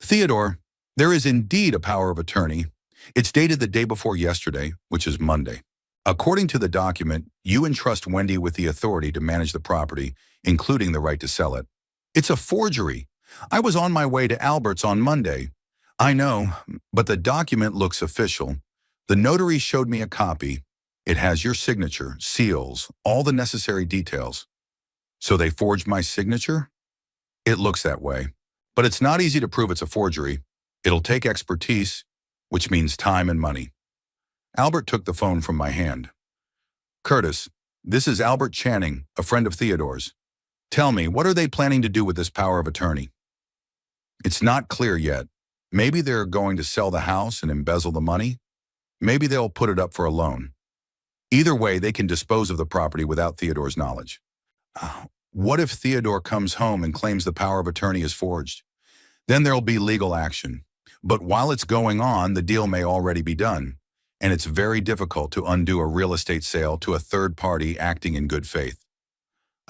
"Theodore, there is indeed a power of attorney. It's dated the day before yesterday, which is Monday. According to the document, you entrust Wendy with the authority to manage the property, including the right to sell it. It's a forgery. I was on my way to Albert's on Monday. I know, but the document looks official. The notary showed me a copy. It has your signature, seals, all the necessary details. So they forged my signature? It looks that way. But it's not easy to prove it's a forgery. It'll take expertise, which means time and money. Albert took the phone from my hand. Curtis, this is Albert Channing, a friend of Theodore's. Tell me, what are they planning to do with this power of attorney? It's not clear yet. Maybe they're going to sell the house and embezzle the money. Maybe they'll put it up for a loan. Either way, they can dispose of the property without Theodore's knowledge. What if Theodore comes home and claims the power of attorney is forged? Then there'll be legal action. But while it's going on, the deal may already be done. And it's very difficult to undo a real estate sale to a third party acting in good faith.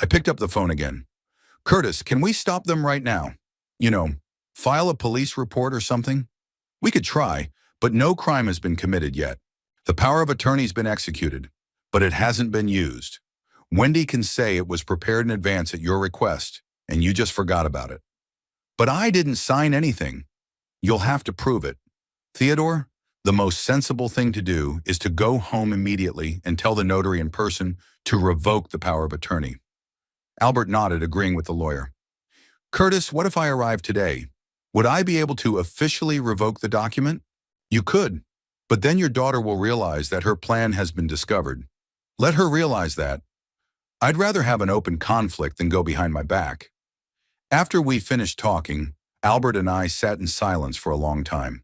I picked up the phone again. Curtis, can we stop them right now? File a police report or something? We could try, but no crime has been committed yet. The power of attorney's been executed, but it hasn't been used. Wendy can say it was prepared in advance at your request, and you just forgot about it. But I didn't sign anything. You'll have to prove it. Theodore, the most sensible thing to do is to go home immediately and tell the notary in person to revoke the power of attorney. Albert nodded, agreeing with the lawyer. Curtis, what if I arrive today? Would I be able to officially revoke the document? You could, but then your daughter will realize that her plan has been discovered. Let her realize that. I'd rather have an open conflict than go behind my back. After we finished talking, Albert and I sat in silence for a long time.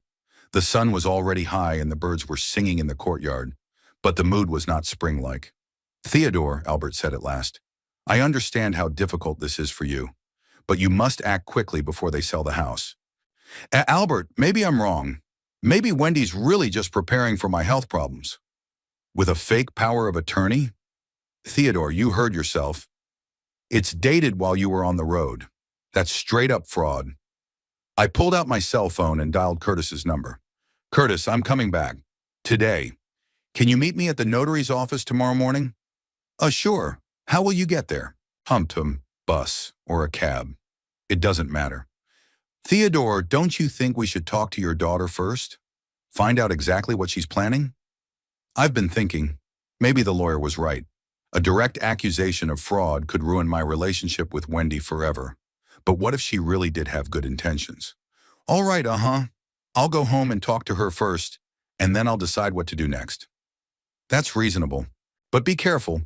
The sun was already high and the birds were singing in the courtyard, but the mood was not spring-like. Theodore, Albert said at last, I understand how difficult this is for you, but you must act quickly before they sell the house. Albert, maybe I'm wrong. Maybe Wendy's really just preparing for my health problems. With a fake power of attorney? Theodore, you heard yourself. It's dated while you were on the road. That's straight up fraud. I pulled out my cell phone and dialed Curtis's number. Curtis, I'm coming back. Today. Can you meet me at the notary's office tomorrow morning? Sure. How will you get there? Tum-tum, bus, or a cab. It doesn't matter. Theodore, don't you think we should talk to your daughter first? Find out exactly what she's planning? I've been thinking. Maybe the lawyer was right. A direct accusation of fraud could ruin my relationship with Wendy forever. But what if she really did have good intentions? All right, I'll go home and talk to her first, and then I'll decide what to do next. That's reasonable. But be careful.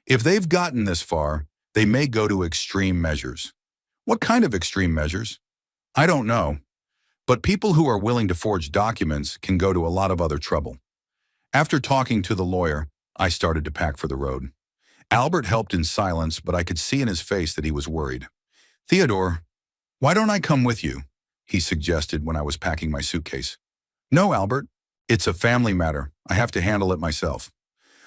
If they've gotten this far, they may go to extreme measures. What kind of extreme measures? I don't know. But people who are willing to forge documents can go to a lot of other trouble. After talking to the lawyer, I started to pack for the road. Albert helped in silence, but I could see in his face that he was worried. Theodore, why don't I come with you? He suggested when I was packing my suitcase. No, Albert. It's a family matter. I have to handle it myself.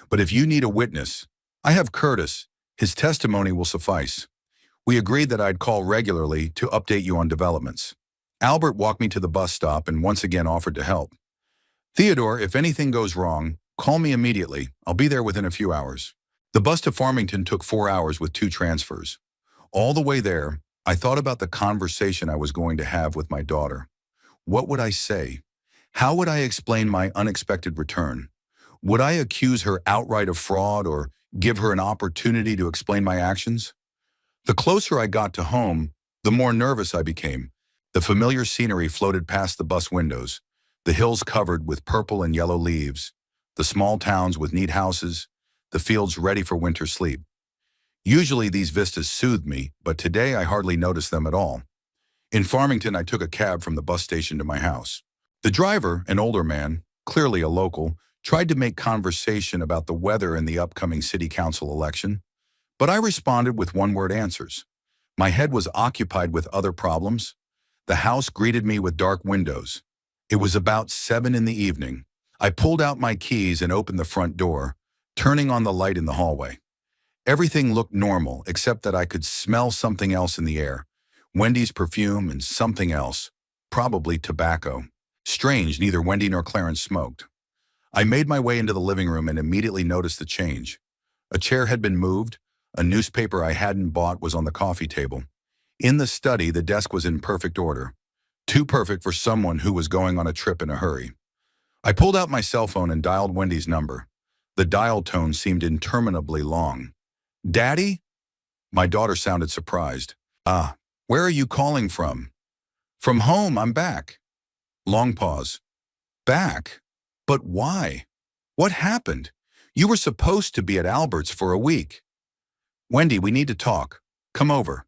But if you need a witness, I have Curtis. His testimony will suffice. We agreed that I'd call regularly to update you on developments. Albert walked me to the bus stop and once again offered to help. Theodore, if anything goes wrong, call me immediately. I'll be there within a few hours. The bus to Farmington took 4 hours with 2 transfers. All the way there, I thought about the conversation I was going to have with my daughter. What would I say? How would I explain my unexpected return? Would I accuse her outright of fraud or give her an opportunity to explain my actions? The closer I got to home, the more nervous I became. The familiar scenery floated past the bus windows, the hills covered with purple and yellow leaves, the small towns with neat houses, the fields ready for winter sleep. Usually these vistas soothed me, but today I hardly noticed them at all. In Farmington, I took a cab from the bus station to my house. The driver, an older man, clearly a local, tried to make conversation about the weather and the upcoming city council election, but I responded with one-word answers. My head was occupied with other problems. The house greeted me with dark windows. It was about 7 in the evening. I pulled out my keys and opened the front door, turning on the light in the hallway. Everything looked normal, except that I could smell something else in the air. Wendy's perfume and something else, probably tobacco. Strange, neither Wendy nor Clarence smoked. I made my way into the living room and immediately noticed the change. A chair had been moved. A newspaper I hadn't bought was on the coffee table. In the study, the desk was in perfect order. Too perfect for someone who was going on a trip in a hurry. I pulled out my cell phone and dialed Wendy's number. The dial tone seemed interminably long. "Daddy?" My daughter sounded surprised. "Ah, where are you calling from?" "From home, I'm back." Long pause. "Back? But why? What happened? You were supposed to be at Albert's for a week." "Wendy, we need to talk. Come over."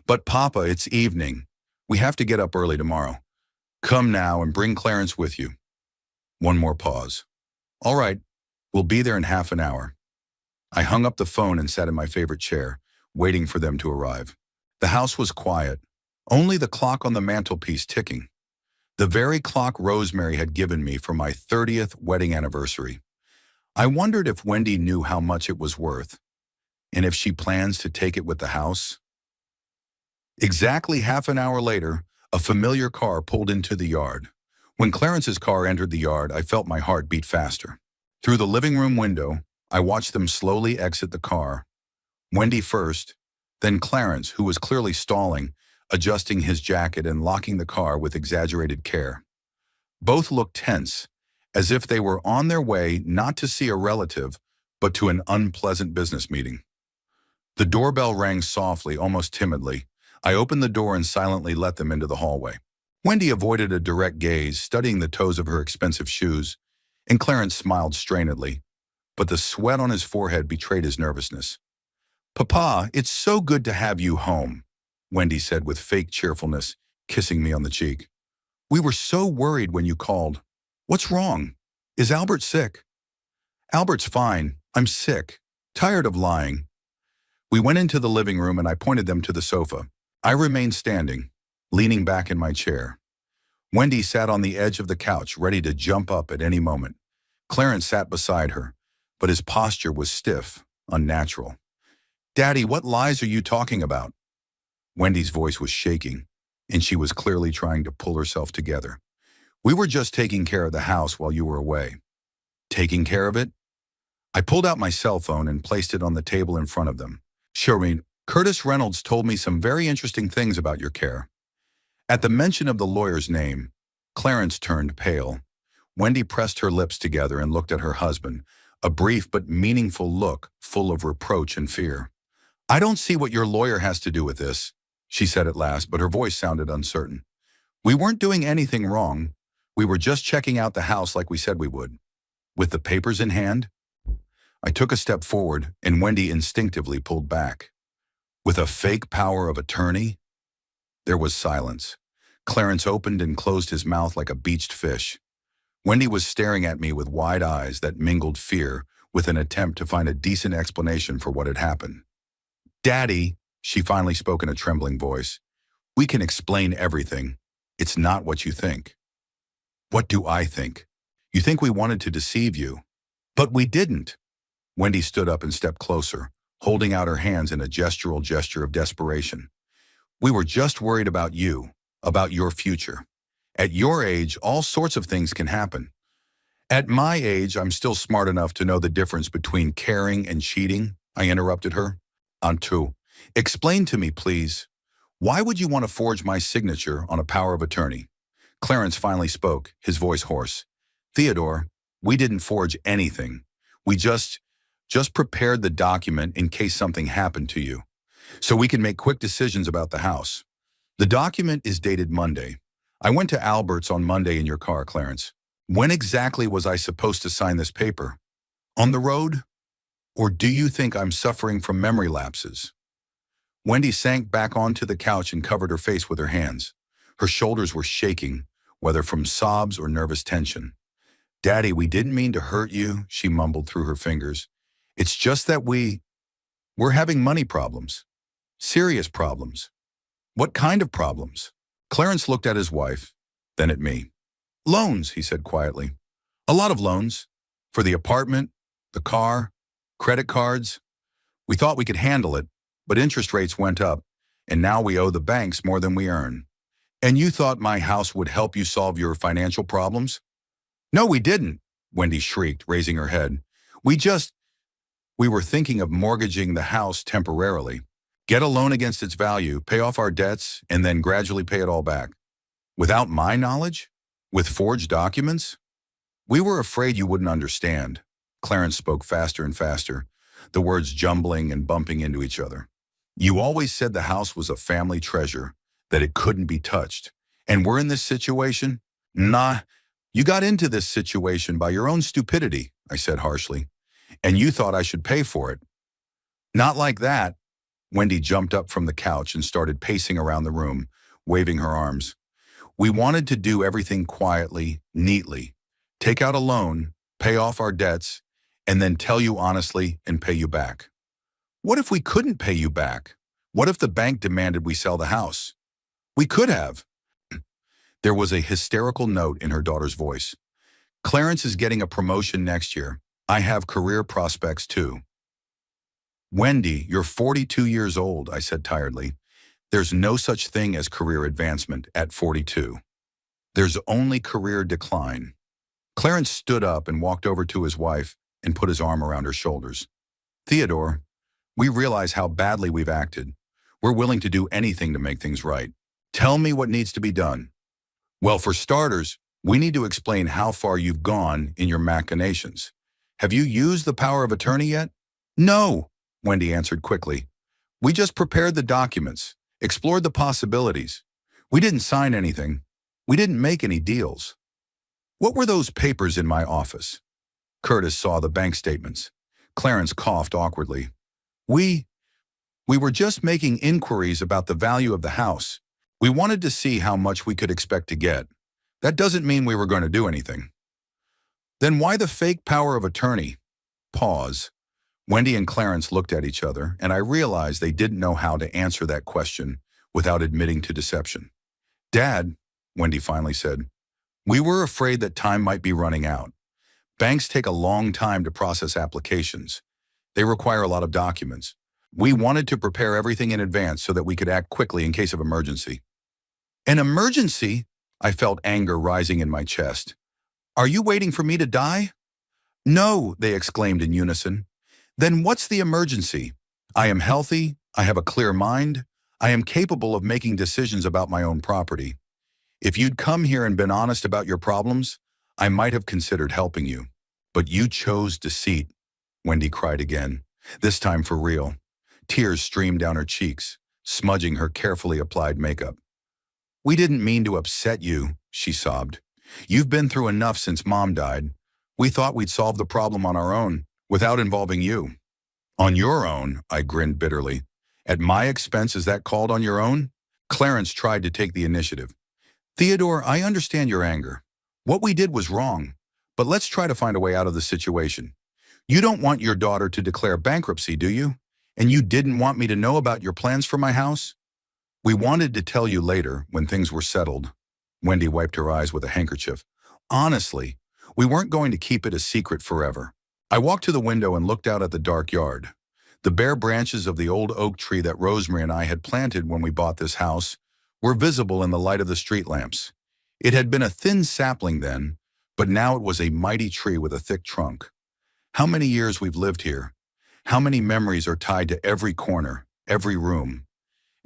"But Papa, it's evening. We have to get up early tomorrow." "Come now and bring Clarence with you." One more pause. "All right, we'll be there in half an hour." I hung up the phone and sat in my favorite chair, waiting for them to arrive. The house was quiet, only the clock on the mantelpiece ticking. The very clock Rosemary had given me for my 30th wedding anniversary. I wondered if Wendy knew how much it was worth, and if she plans to take it with the house. Exactly half an hour later, a familiar car pulled into the yard. When Clarence's car entered the yard, I felt my heart beat faster. Through the living room window, I watched them slowly exit the car. Wendy first, then Clarence, who was clearly stalling, adjusting his jacket and locking the car with exaggerated care. Both looked tense, as if they were on their way not to see a relative, but to an unpleasant business meeting. The doorbell rang softly, almost timidly. I opened the door and silently let them into the hallway. Wendy avoided a direct gaze, studying the toes of her expensive shoes, and Clarence smiled strainedly, but the sweat on his forehead betrayed his nervousness. "Papa, it's so good to have you home," Wendy said with fake cheerfulness, kissing me on the cheek. "We were so worried when you called. What's wrong? Is Albert sick?" "Albert's fine. I'm sick. Tired of lying." We went into the living room and I pointed them to the sofa. I remained standing, leaning back in my chair. Wendy sat on the edge of the couch, ready to jump up at any moment. Clarence sat beside her, but his posture was stiff, unnatural. "Daddy, what lies are you talking about?" Wendy's voice was shaking, and she was clearly trying to pull herself together. "We were just taking care of the house while you were away." "Taking care of it?" I pulled out my cell phone and placed it on the table in front of them. "Shireen, Curtis Reynolds told me some very interesting things about your care." At the mention of the lawyer's name, Clarence turned pale. Wendy pressed her lips together and looked at her husband, a brief but meaningful look full of reproach and fear. "I don't see what your lawyer has to do with this," she said at last, but her voice sounded uncertain. "We weren't doing anything wrong. We were just checking out the house like we said we would." "With the papers in hand?" I took a step forward, and Wendy instinctively pulled back. "With a fake power of attorney?" There was silence. Clarence opened and closed his mouth like a beached fish. Wendy was staring at me with wide eyes that mingled fear with an attempt to find a decent explanation for what had happened. "Daddy," she finally spoke in a trembling voice, "we can explain everything. It's not what you think." "What do I think?" "You think we wanted to deceive you." "But we didn't." Wendy stood up and stepped closer, holding out her hands in a gestural gesture of desperation. "We were just worried about you, about your future. At your age, all sorts of things can happen. At my age, I'm still smart enough to know the difference between caring and cheating," I interrupted her. "Antu, explain to me, please. Why would you want to forge my signature on a power of attorney?" Clarence finally spoke, his voice hoarse. "Theodore, we didn't forge anything. We just prepared the document in case something happened to you, so we can make quick decisions about the house. The document is dated Monday. I went to Albert's on Monday in your car, Clarence. When exactly was I supposed to sign this paper? On the road? Or do you think I'm suffering from memory lapses?" Wendy sank back onto the couch and covered her face with her hands. Her shoulders were shaking, whether from sobs or nervous tension. "Daddy, we didn't mean to hurt you," she mumbled through her fingers. "It's just that we're having money problems. Serious problems." "What kind of problems?" Clarence looked at his wife, then at me. "Loans," he said quietly. "A lot of loans. For the apartment, the car, credit cards. We thought we could handle it, but interest rates went up, and now we owe the banks more than we earn." "And you thought my house would help you solve your financial problems?" "No, we didn't," Wendy shrieked, raising her head. We were thinking of mortgaging the house temporarily." Get a loan against its value, pay off our debts, and then gradually pay it all back. Without my knowledge? With forged documents? We were afraid you wouldn't understand. Clarence spoke faster and faster, the words jumbling and bumping into each other. You always said the house was a family treasure, that it couldn't be touched. And we're in this situation? Nah, you got into this situation by your own stupidity, I said harshly. And you thought I should pay for it. Not like that. Wendy jumped up from the couch and started pacing around the room, waving her arms. We wanted to do everything quietly, neatly. Take out a loan, pay off our debts, and then tell you honestly and pay you back. What if we couldn't pay you back? What if the bank demanded we sell the house? We could have. There was a hysterical note in her daughter's voice. Clarence is getting a promotion next year. I have career prospects too. Wendy, you're 42 years old, I said tiredly. There's no such thing as career advancement at 42. There's only career decline. Clarence stood up and walked over to his wife and put his arm around her shoulders. Theodore, we realize how badly we've acted. We're willing to do anything to make things right. Tell me what needs to be done. Well, for starters, we need to explain how far you've gone in your machinations. Have you used the power of attorney yet? No, Wendy answered quickly. We just prepared the documents, explored the possibilities. We didn't sign anything. We didn't make any deals. What were those papers in my office? Curtis saw the bank statements. Clarence coughed awkwardly. We were just making inquiries about the value of the house. We wanted to see how much we could expect to get. That doesn't mean we were going to do anything. Then why the fake power of attorney? Pause. Wendy and Clarence looked at each other, and I realized they didn't know how to answer that question without admitting to deception. Dad, Wendy finally said, we were afraid that time might be running out. Banks take a long time to process applications. They require a lot of documents. We wanted to prepare everything in advance so that we could act quickly in case of emergency. An emergency? I felt anger rising in my chest. Are you waiting for me to die? No, they exclaimed in unison. Then what's the emergency? I am healthy, I have a clear mind, I am capable of making decisions about my own property. If you'd come here and been honest about your problems, I might have considered helping you. But you chose deceit, Wendy cried again, this time for real. Tears streamed down her cheeks, smudging her carefully applied makeup. We didn't mean to upset you, she sobbed. You've been through enough since Mom died. We thought we'd solve the problem on our own, without involving you. On your own, I grinned bitterly. At my expense, is that called on your own? Clarence tried to take the initiative. Theodore, I understand your anger. What we did was wrong, but let's try to find a way out of the situation. You don't want your daughter to declare bankruptcy, do you? And you didn't want me to know about your plans for my house? We wanted to tell you later, when things were settled. Wendy wiped her eyes with a handkerchief. Honestly, we weren't going to keep it a secret forever. I walked to the window and looked out at the dark yard. The bare branches of the old oak tree that Rosemary and I had planted when we bought this house were visible in the light of the street lamps. It had been a thin sapling then, but now it was a mighty tree with a thick trunk. How many years we've lived here. How many memories are tied to every corner, every room.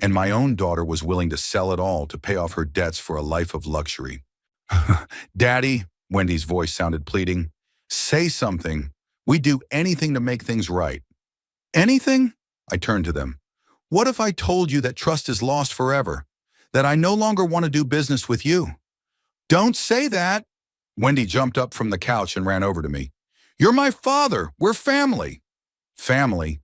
And my own daughter was willing to sell it all to pay off her debts for a life of luxury. Daddy, Wendy's voice sounded pleading, say something. We'd do anything to make things right. Anything? I turned to them. What if I told you that trust is lost forever? That I no longer want to do business with you? Don't say that. Wendy jumped up from the couch and ran over to me. You're my father. We're family. Family?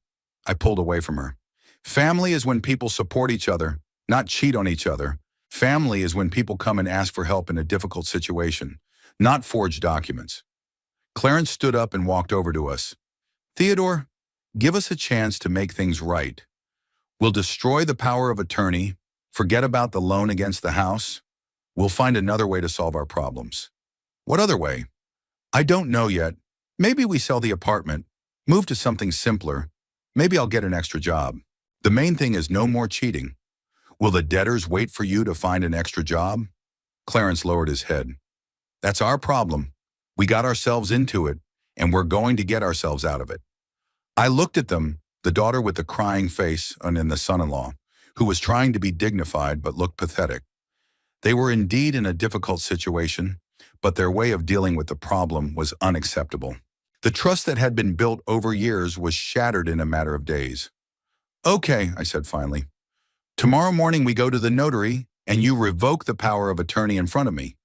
I pulled away from her. Family is when people support each other, not cheat on each other. Family is when people come and ask for help in a difficult situation, not forged documents. Clarence stood up and walked over to us. Theodore, give us a chance to make things right. We'll destroy the power of attorney, forget about the loan against the house. We'll find another way to solve our problems. What other way? I don't know yet. Maybe we sell the apartment, move to something simpler. Maybe I'll get an extra job. The main thing is no more cheating. Will the debtors wait for you to find an extra job? Clarence lowered his head. That's our problem. We got ourselves into it, and we're going to get ourselves out of it. I looked at them, the daughter with the crying face, and then the son-in-law, who was trying to be dignified but looked pathetic. They were indeed in a difficult situation, but their way of dealing with the problem was unacceptable. The trust that had been built over years was shattered in a matter of days. "Okay," I said finally. "Tomorrow morning we go to the notary and you revoke the power of attorney in front of me.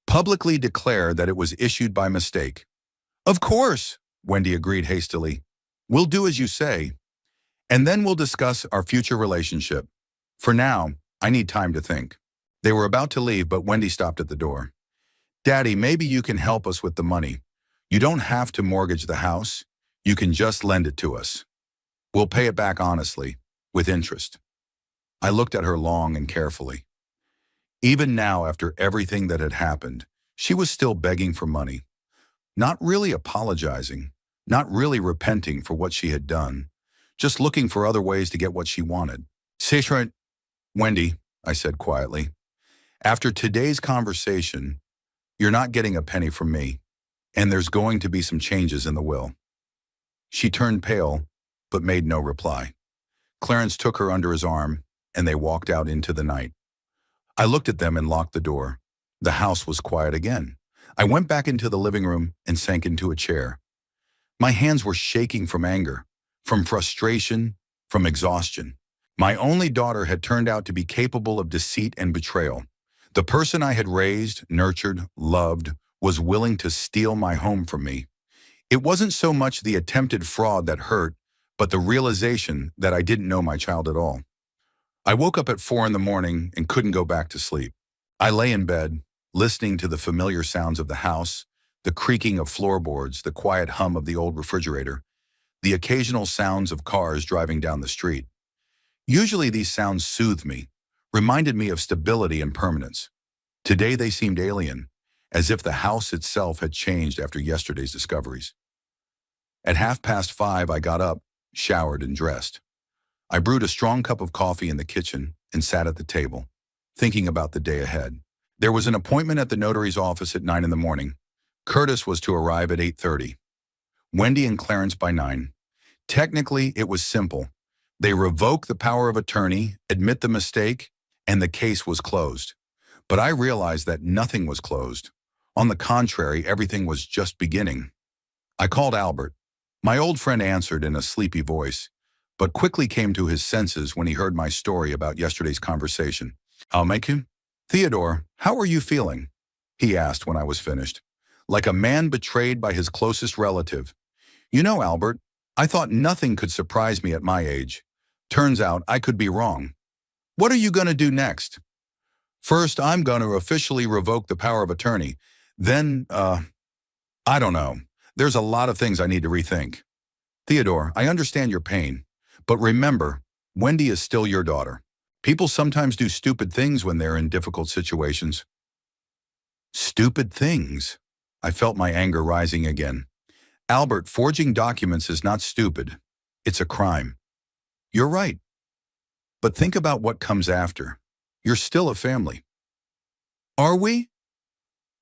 Publicly declare that it was issued by mistake." "Of course," Wendy agreed hastily. "We'll do as you say, and then we'll discuss our future relationship. For now, I need time to think." They were about to leave, but Wendy stopped at the door. "Daddy, maybe you can help us with the money. You don't have to mortgage the house. You can just lend it to us. We'll pay it back honestly, with interest." I looked at her long and carefully. Even now, after everything that had happened, she was still begging for money. Not really apologizing, not really repenting for what she had done, just looking for other ways to get what she wanted. "C'est right, Wendy," I said quietly. "After today's conversation, you're not getting a penny from me, and there's going to be some changes in the will." She turned pale, but made no reply. Clarence took her under his arm, and they walked out into the night. I looked at them and locked the door. The house was quiet again. I went back into the living room and sank into a chair. My hands were shaking from anger, from frustration, from exhaustion. My only daughter had turned out to be capable of deceit and betrayal. The person I had raised, nurtured, loved, was willing to steal my home from me. It wasn't so much the attempted fraud that hurt, but the realization that I didn't know my child at all. I woke up at 4 in the morning and couldn't go back to sleep. I lay in bed, listening to the familiar sounds of the house, the creaking of floorboards, the quiet hum of the old refrigerator, the occasional sounds of cars driving down the street. Usually these sounds soothed me, reminded me of stability and permanence. Today they seemed alien, as if the house itself had changed after yesterday's discoveries. At 5:30, I got up, showered, and dressed. I brewed a strong cup of coffee in the kitchen and sat at the table, thinking about the day ahead. There was an appointment at the notary's office at 9 in the morning. Curtis was to arrive at 8:30. Wendy and Clarence by 9. Technically, it was simple. They revoke the power of attorney, admit the mistake, and the case was closed. But I realized that nothing was closed. On the contrary, everything was just beginning. I called Albert. My old friend answered in a sleepy voice, but quickly came to his senses when he heard my story about yesterday's conversation. "I'll make him." "Theodore, how are you feeling?" he asked when I was finished. "Like a man betrayed by his closest relative. You know, Albert, I thought nothing could surprise me at my age. Turns out I could be wrong. What are you going to do next?" "First, I'm going to officially revoke the power of attorney. Then, I don't know. There's a lot of things I need to rethink." "Theodore, I understand your pain. But remember, Wendy is still your daughter. People sometimes do stupid things when they're in difficult situations." "Stupid things?" I felt my anger rising again. "Albert, forging documents is not stupid. It's a crime." "You're right. But think about what comes after. You're still a family." "Are we?"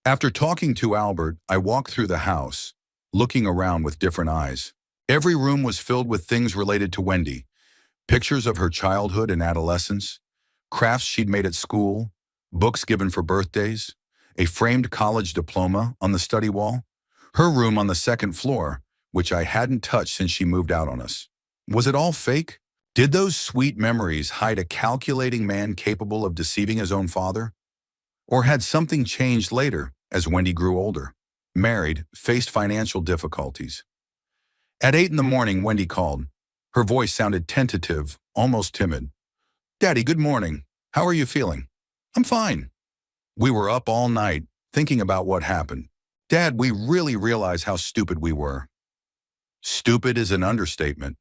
After talking to Albert, I walked through the house, looking around with different eyes. Every room was filled with things related to Wendy. Pictures of her childhood and adolescence, crafts she'd made at school, books given for birthdays, a framed college diploma on the study wall, her room on the second floor, which I hadn't touched since she moved out on us. Was it all fake? Did those sweet memories hide a calculating man capable of deceiving his own father? Or had something changed later as Wendy grew older, married, faced financial difficulties? At 8 in the morning, Wendy called. Her voice sounded tentative, almost timid. "Daddy, good morning. How are you feeling?" "I'm fine." "We were up all night, thinking about what happened. Dad, we really realize how stupid we were." "Stupid is an understatement."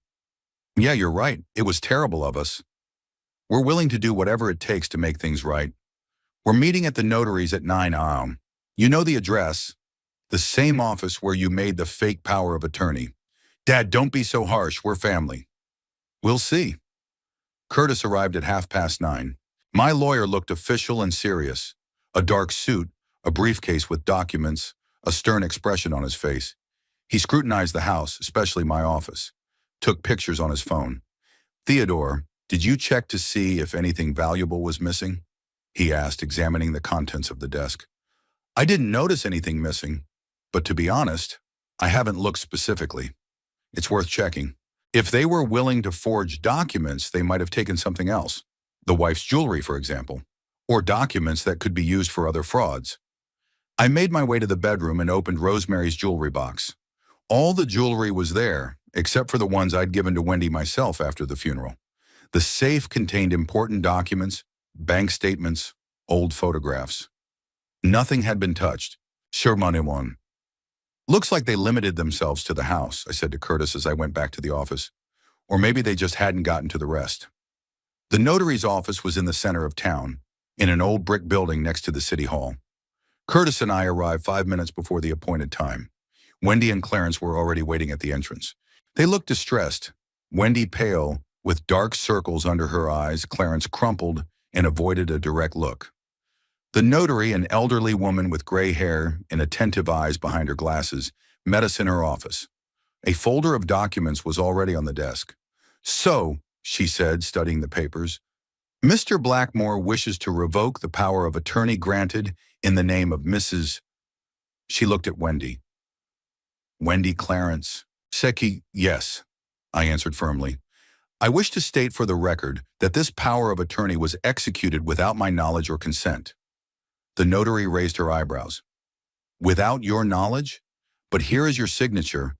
"Yeah, you're right. It was terrible of us. We're willing to do whatever it takes to make things right. We're meeting at the notary's at 9 a.m. You know the address, the same office where you made the fake power of attorney. Dad, don't be so harsh. We're family." "We'll see." Curtis arrived at 9:30. My lawyer looked official and serious. A dark suit, a briefcase with documents, a stern expression on his face. He scrutinized the house, especially my office. took pictures on his phone. Theodore, did you check to see if anything valuable was missing? He asked, examining the contents of the desk. I didn't notice anything missing, but to be honest, I haven't looked specifically. It's worth checking. If they were willing to forge documents, they might have taken something else. The wife's jewelry, for example, or documents that could be used for other frauds. I made my way to the bedroom and opened Rosemary's jewelry box. All the jewelry was there, except for the ones I'd given to Wendy myself after the funeral. The safe contained important documents, bank statements, old photographs. Nothing had been touched. Sure money won. Looks like they limited themselves to the house, I said to Curtis as I went back to the office. Or maybe they just hadn't gotten to the rest. The notary's office was in the center of town, in an old brick building next to the city hall. Curtis and I arrived 5 minutes before the appointed time. Wendy and Clarence were already waiting at the entrance. They looked distressed, Wendy pale, with dark circles under her eyes, Clarence crumpled and avoided a direct look. The notary, an elderly woman with gray hair and attentive eyes behind her glasses, met us in her office. A folder of documents was already on the desk. So, she said, studying the papers, Mr. Blackmore wishes to revoke the power of attorney granted in the name of Mrs. She looked at Wendy. Wendy Clarence. Seki, yes, I answered firmly. I wish to state for the record that this power of attorney was executed without my knowledge or consent. The notary raised her eyebrows. Without your knowledge? But here is your signature,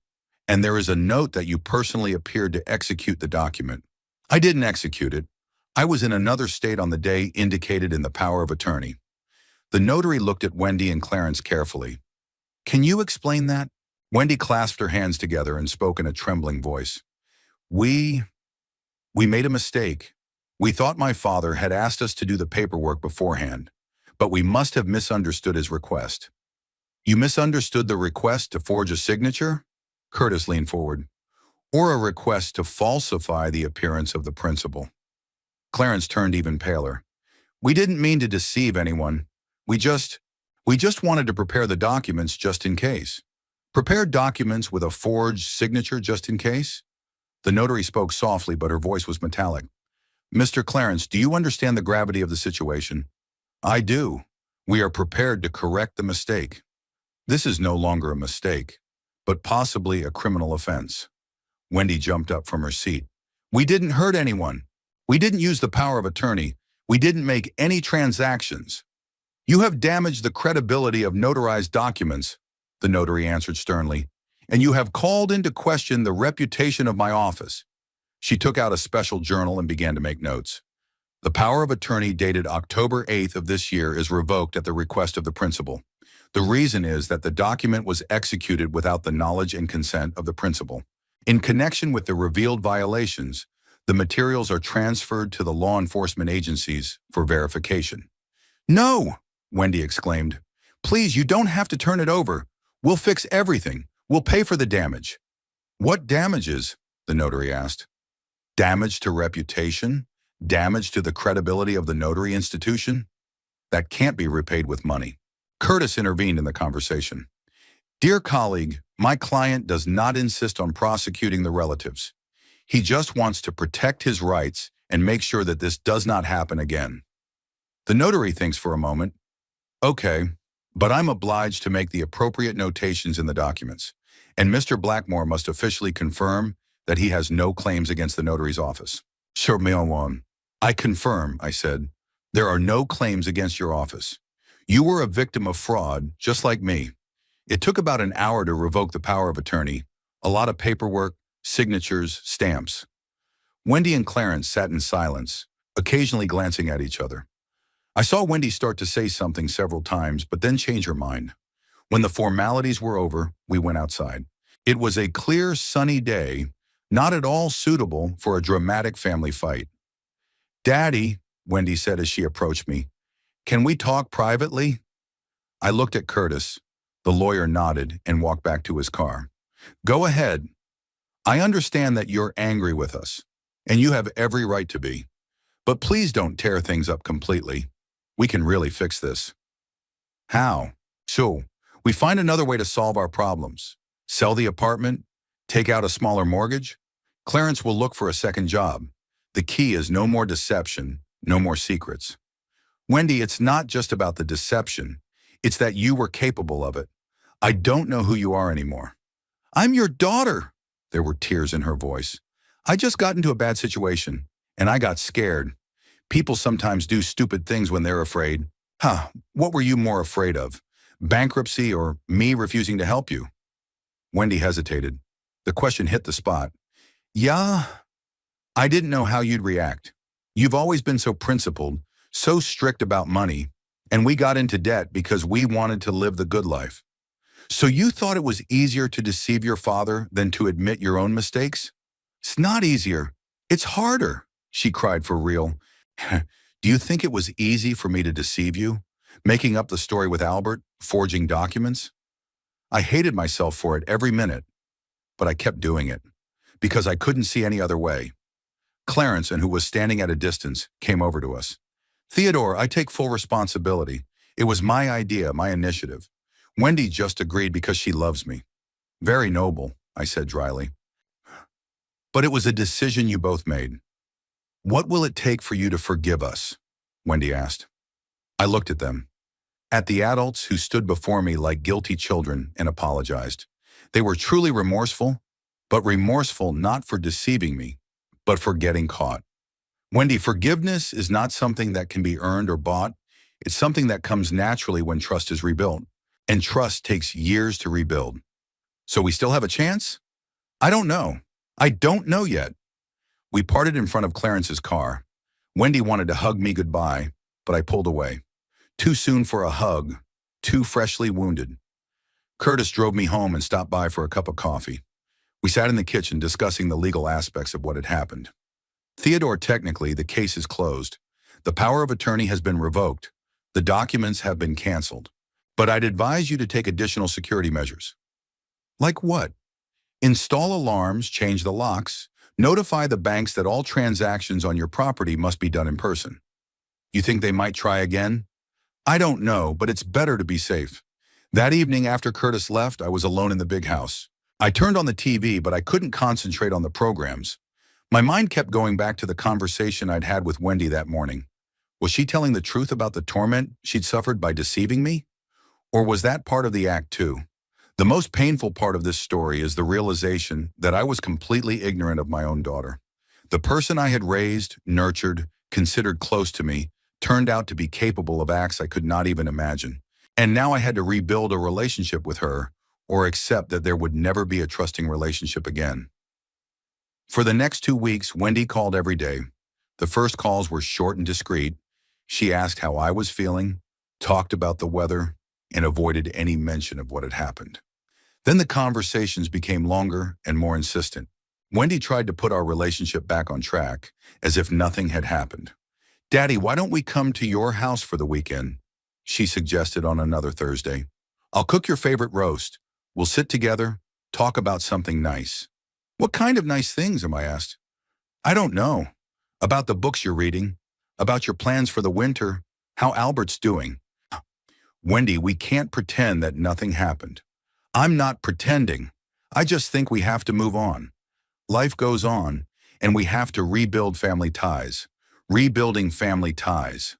and there is a note that you personally appeared to execute the document. I didn't execute it. I was in another state on the day indicated in the power of attorney. The notary looked at Wendy and Clarence carefully. Can you explain that? Wendy clasped her hands together and spoke in a trembling voice. We made a mistake. We thought my father had asked us to do the paperwork beforehand, but we must have misunderstood his request. You misunderstood the request to forge a signature? Curtis leaned forward. Or a request to falsify the appearance of the principal. Clarence turned even paler. We didn't mean to deceive anyone. We just wanted to prepare the documents just in case. Prepare documents with a forged signature just in case? The notary spoke softly, but her voice was metallic. Mr. Clarence, do you understand the gravity of the situation? I do. We are prepared to correct the mistake. This is no longer a mistake, but possibly a criminal offense. Wendy jumped up from her seat. We didn't hurt anyone. We didn't use the power of attorney. We didn't make any transactions. You have damaged the credibility of notarized documents, the notary answered sternly, and you have called into question the reputation of my office. She took out a special journal and began to make notes. The power of attorney dated October 8th of this year is revoked at the request of the principal. The reason is that the document was executed without the knowledge and consent of the principal. In connection with the revealed violations, the materials are transferred to the law enforcement agencies for verification. No, Wendy exclaimed. Please, you don't have to turn it over. We'll fix everything. We'll pay for the damage. What damages? The notary asked. Damage to reputation? Damage to the credibility of the notary institution? That can't be repaid with money. Curtis intervened in the conversation. Dear colleague, my client does not insist on prosecuting the relatives. He just wants to protect his rights and make sure that this does not happen again. The notary thinks for a moment. Okay, but I'm obliged to make the appropriate notations in the documents, and Mr. Blackmore must officially confirm that he has no claims against the notary's office. Sure, Milwan. I confirm, I said. There are no claims against your office. You were a victim of fraud, just like me. It took about an hour to revoke the power of attorney, a lot of paperwork, signatures, stamps. Wendy and Clarence sat in silence, occasionally glancing at each other. I saw Wendy start to say something several times, but then change her mind. When the formalities were over, we went outside. It was a clear, sunny day, not at all suitable for a dramatic family fight. Daddy, Wendy said as she approached me, can we talk privately? I looked at Curtis. The lawyer nodded and walked back to his car. Go ahead. I understand that you're angry with us, and you have every right to be. But please don't tear things up completely. We can really fix this. How? So, we find another way to solve our problems. Sell the apartment, take out a smaller mortgage, Clarence will look for a second job. The key is no more deception, no more secrets. Wendy, it's not just about the deception. It's that you were capable of it. I don't know who you are anymore. I'm your daughter. There were tears in her voice. I just got into a bad situation, and I got scared. People sometimes do stupid things when they're afraid. What were you more afraid of? Bankruptcy or me refusing to help you? Wendy hesitated. The question hit the spot. Yeah, I didn't know how you'd react. You've always been so principled, so strict about money, and we got into debt because we wanted to live the good life. So you thought it was easier to deceive your father than to admit your own mistakes? It's not easier. It's harder, she cried for real. Do you think it was easy for me to deceive you? Making up the story with Albert, forging documents? I hated myself for it every minute, but I kept doing it because I couldn't see any other way. Clarence, who was standing at a distance, came over to us. Theodore, I take full responsibility. It was my idea, my initiative. Wendy just agreed because she loves me. Very noble, I said dryly. But it was a decision you both made. What will it take for you to forgive us? Wendy asked. I looked at them, at the adults who stood before me like guilty children, and apologized. They were truly remorseful, but remorseful not for deceiving me, but for getting caught. Wendy, forgiveness is not something that can be earned or bought. It's something that comes naturally when trust is rebuilt. And trust takes years to rebuild. So we still have a chance? I don't know. I don't know yet. We parted in front of Clarence's car. Wendy wanted to hug me goodbye, but I pulled away. Too soon for a hug, too freshly wounded. Curtis drove me home and stopped by for a cup of coffee. We sat in the kitchen discussing the legal aspects of what had happened. Theodore, technically, the case is closed. The power of attorney has been revoked. The documents have been canceled. But I'd advise you to take additional security measures. Like what? Install alarms, change the locks, notify the banks that all transactions on your property must be done in person. You think they might try again? I don't know, but it's better to be safe. That evening after Curtis left, I was alone in the big house. I turned on the TV, but I couldn't concentrate on the programs. My mind kept going back to the conversation I'd had with Wendy that morning. Was she telling the truth about the torment she'd suffered by deceiving me? Or was that part of the act too? The most painful part of this story is the realization that I was completely ignorant of my own daughter. The person I had raised, nurtured, considered close to me, turned out to be capable of acts I could not even imagine. And now I had to rebuild a relationship with her, or accept that there would never be a trusting relationship again. For the next 2 weeks, Wendy called every day. The first calls were short and discreet. She asked how I was feeling, talked about the weather, and avoided any mention of what had happened. Then the conversations became longer and more insistent. Wendy tried to put our relationship back on track, as if nothing had happened. Daddy, why don't we come to your house for the weekend? She suggested on another Thursday. I'll cook your favorite roast. We'll sit together, talk about something nice. What kind of nice things, I asked. I don't know. About the books you're reading, about your plans for the winter, how Albert's doing. Wendy, we can't pretend that nothing happened. I'm not pretending. I just think we have to move on. Life goes on, and we have to rebuild family ties. Rebuilding family ties.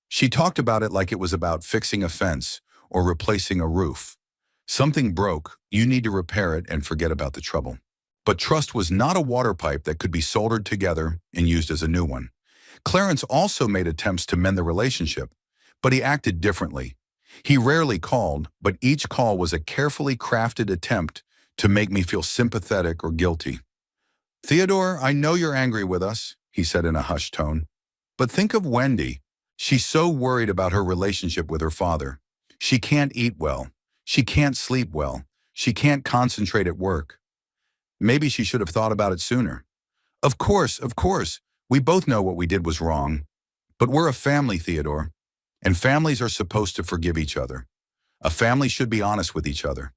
She talked about it like it was about fixing a fence or replacing a roof. Something broke, you need to repair it and forget about the trouble. But trust was not a water pipe that could be soldered together and used as a new one. Clarence also made attempts to mend the relationship, but he acted differently. He rarely called, but each call was a carefully crafted attempt to make me feel sympathetic or guilty. Theodore, I know you're angry with us, he said in a hushed tone. But think of Wendy. She's so worried about her relationship with her father. She can't eat well. She can't sleep well. She can't concentrate at work. Maybe she should have thought about it sooner. Of course, we both know what we did was wrong. But we're a family, Theodore. And families are supposed to forgive each other. A family should be honest with each other.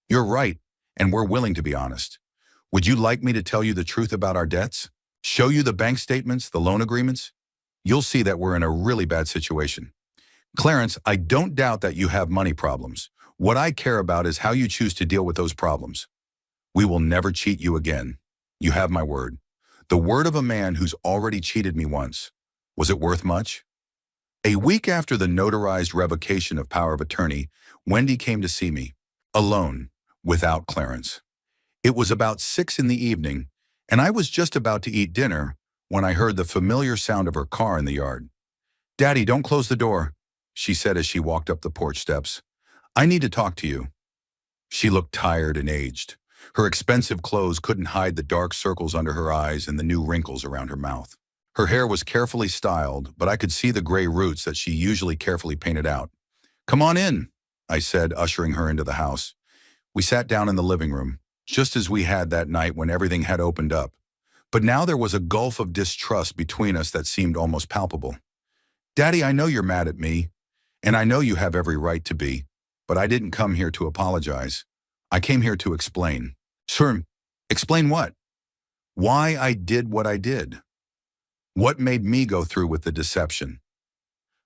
You're right, and we're willing to be honest. Would you like me to tell you the truth about our debts? Show you the bank statements, the loan agreements? You'll see that we're in a really bad situation. Clarence, I don't doubt that you have money problems. What I care about is how you choose to deal with those problems. We will never cheat you again. You have my word. The word of a man who's already cheated me once. Was it worth much? A week after the notarized revocation of power of attorney, Wendy came to see me, alone, without Clarence. It was about 6 in the evening, and I was just about to eat dinner when I heard the familiar sound of her car in the yard. "Daddy, don't close the door," she said as she walked up the porch steps. "I need to talk to you." She looked tired and aged. Her expensive clothes couldn't hide the dark circles under her eyes and the new wrinkles around her mouth. Her hair was carefully styled, but I could see the gray roots that she usually carefully painted out. "Come on in," I said, ushering her into the house. We sat down in the living room, just as we had that night when everything had opened up. But now there was a gulf of distrust between us that seemed almost palpable. "Daddy, I know you're mad at me, and I know you have every right to be, but I didn't come here to apologize. I came here to explain." "Sure, explain what?" "Why I did what I did. What made me go through with the deception."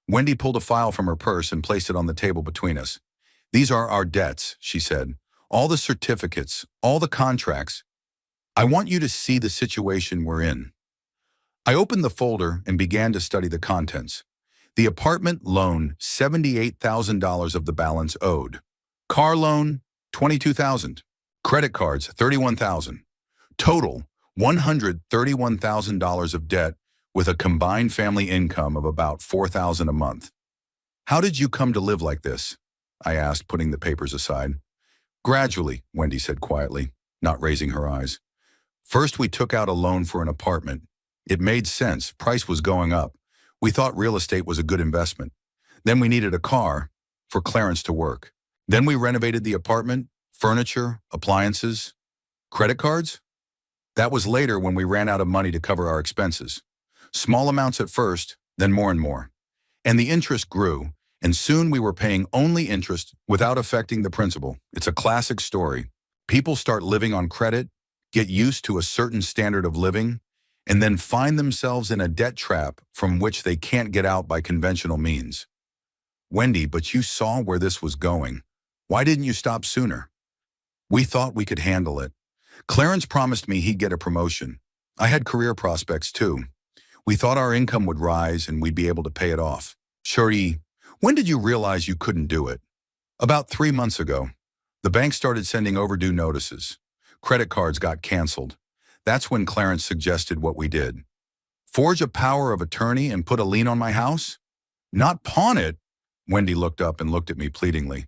Wendy pulled a file from her purse and placed it on the table between us. "These are our debts," she said. "All the certificates, all the contracts. I want you to see the situation we're in." I opened the folder and began to study the contents. The apartment loan, $78,000 of the balance owed. Car loan, $22,000. Credit cards, $31,000. Total, $131,000 of debt with a combined family income of about $4,000 a month. "How did you come to live like this?" I asked, putting the papers aside. "Gradually," Wendy said quietly, not raising her eyes. "First, we took out a loan for an apartment. It made sense. Price was going up. We thought real estate was a good investment. Then we needed a car for Clarence to work. Then we renovated the apartment, furniture, appliances. Credit cards? That was later when we ran out of money to cover our expenses. Small amounts at first, then more and more. And the interest grew, and soon we were paying only interest without affecting the principal. It's a classic story. People start living on credit, get used to a certain standard of living, and then find themselves in a debt trap from which they can't get out by conventional means." "Wendy, but you saw where this was going. Why didn't you stop sooner?" "We thought we could handle it. Clarence promised me he'd get a promotion. I had career prospects too. We thought our income would rise and we'd be able to pay it off." "Shuri, when did you realize you couldn't do it?" "About 3 months ago. The bank started sending overdue notices. Credit cards got canceled. That's when Clarence suggested what we did. Forge a power of attorney and put a lien on my house? Not pawn it." Wendy looked up and looked at me pleadingly.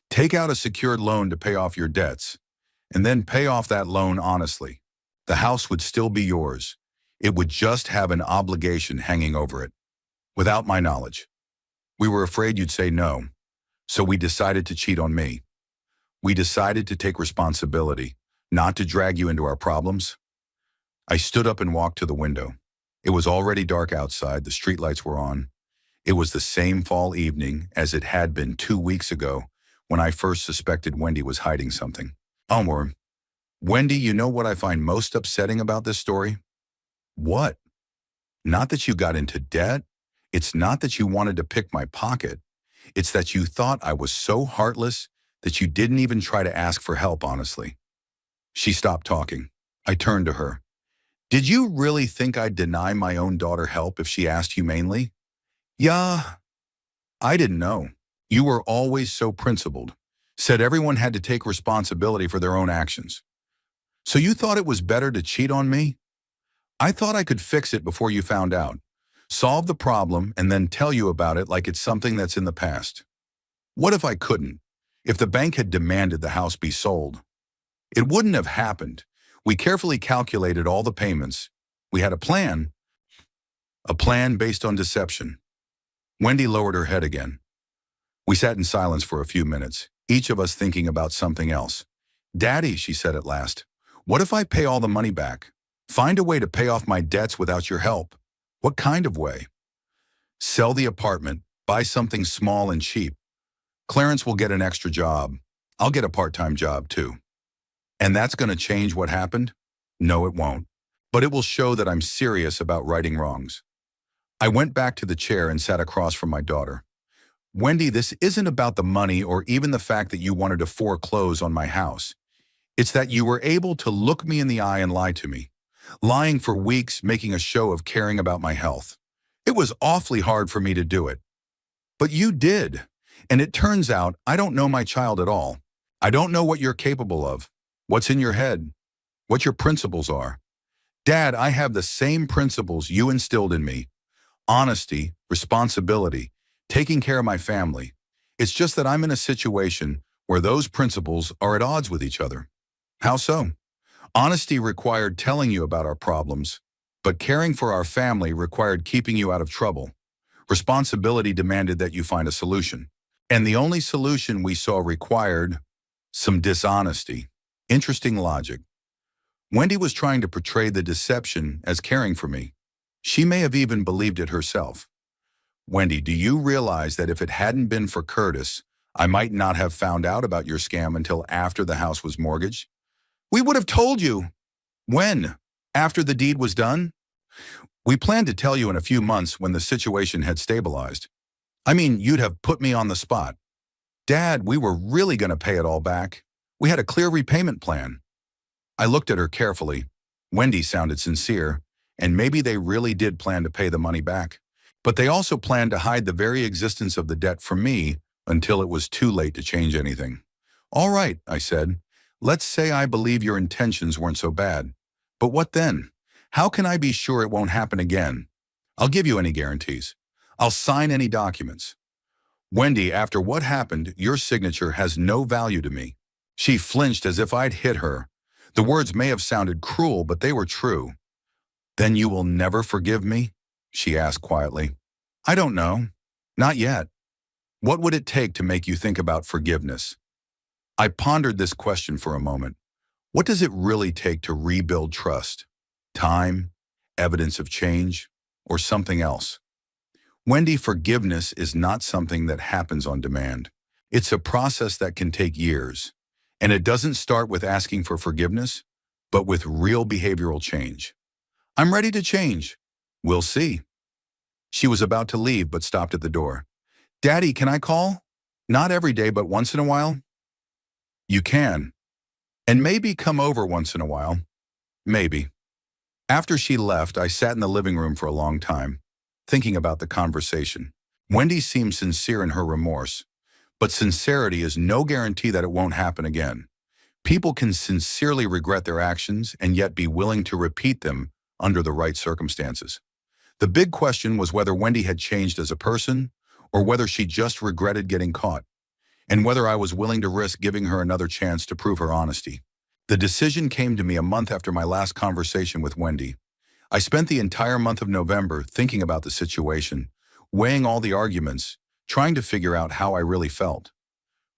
"Take out a secured loan to pay off your debts, and then pay off that loan honestly. The house would still be yours. It would just have an obligation hanging over it. Without my knowledge. We were afraid you'd say no, so we decided to cheat on me. We decided to take responsibility, not to drag you into our problems." I stood up and walked to the window. It was already dark outside, the streetlights were on. It was the same fall evening as it had been 2 weeks ago when I first suspected Wendy was hiding something. "Elmore, Wendy, you know what I find most upsetting about this story?" "What?" "Not that you got into debt. It's not that you wanted to pick my pocket. It's that you thought I was so heartless that you didn't even try to ask for help honestly." She stopped talking. I turned to her. "Did you really think I'd deny my own daughter help if she asked humanely?" "Yeah, I didn't know. You were always so principled. Said everyone had to take responsibility for their own actions. So you thought it was better to cheat on me? I thought I could fix it before you found out. Solve the problem and then tell you about it like it's something that's in the past. What if I couldn't? If the bank had demanded the house be sold? It wouldn't have happened. We carefully calculated all the payments. We had a plan based on deception." Wendy lowered her head again. We sat in silence for a few minutes, each of us thinking about something else. "Daddy," she said at last, "what if I pay all the money back? Find a way to pay off my debts without your help." "What kind of way?" "Sell the apartment, buy something small and cheap. Clarence will get an extra job. I'll get a part-time job too." "And that's going to change what happened?" "No, it won't. But it will show that I'm serious about righting wrongs." I went back to the chair and sat across from my daughter. "Wendy, this isn't about the money or even the fact that you wanted to foreclose on my house. It's that you were able to look me in the eye and lie to me, lying for weeks, making a show of caring about my health. It was awfully hard for me to do it. But you did. And it turns out I don't know my child at all. I don't know what you're capable of, what's in your head, what your principles are. Dad, I have the same principles you instilled in me. Honesty, responsibility, taking care of my family. It's just that I'm in a situation where those principles are at odds with each other. How so? Honesty required telling you about our problems, but caring for our family required keeping you out of trouble. Responsibility demanded that you find a solution. And the only solution we saw required some dishonesty. Interesting logic. Wendy was trying to portray the deception as caring for me. She may have even believed it herself. Wendy, do you realize that if it hadn't been for Curtis, I might not have found out about your scam until after the house was mortgaged? We would have told you. When? After the deed was done? We planned to tell you in a few months when the situation had stabilized. I mean, you'd have put me on the spot. Dad, we were really going to pay it all back. We had a clear repayment plan. I looked at her carefully. Wendy sounded sincere, and maybe they really did plan to pay the money back. But they also planned to hide the very existence of the debt from me until it was too late to change anything. All right, I said. Let's say I believe your intentions weren't so bad. But what then? How can I be sure it won't happen again? I'll give you any guarantees. I'll sign any documents. Wendy, after what happened, your signature has no value to me. She flinched as if I'd hit her. The words may have sounded cruel, but they were true. Then you will never forgive me? She asked quietly. I don't know. Not yet. What would it take to make you think about forgiveness? I pondered this question for a moment. What does it really take to rebuild trust? Time, evidence of change, or something else? Wendy, forgiveness is not something that happens on demand. It's a process that can take years. And it doesn't start with asking for forgiveness, but with real behavioral change. I'm ready to change. We'll see. She was about to leave, but stopped at the door. Daddy, can I call? Not every day, but once in a while? You can. And maybe come over once in a while. Maybe. After she left, I sat in the living room for a long time, thinking about the conversation. Wendy seemed sincere in her remorse, but sincerity is no guarantee that it won't happen again. People can sincerely regret their actions and yet be willing to repeat them under the right circumstances. The big question was whether Wendy had changed as a person or whether she just regretted getting caught, and whether I was willing to risk giving her another chance to prove her honesty. The decision came to me a month after my last conversation with Wendy. I spent the entire month of November thinking about the situation, weighing all the arguments, trying to figure out how I really felt.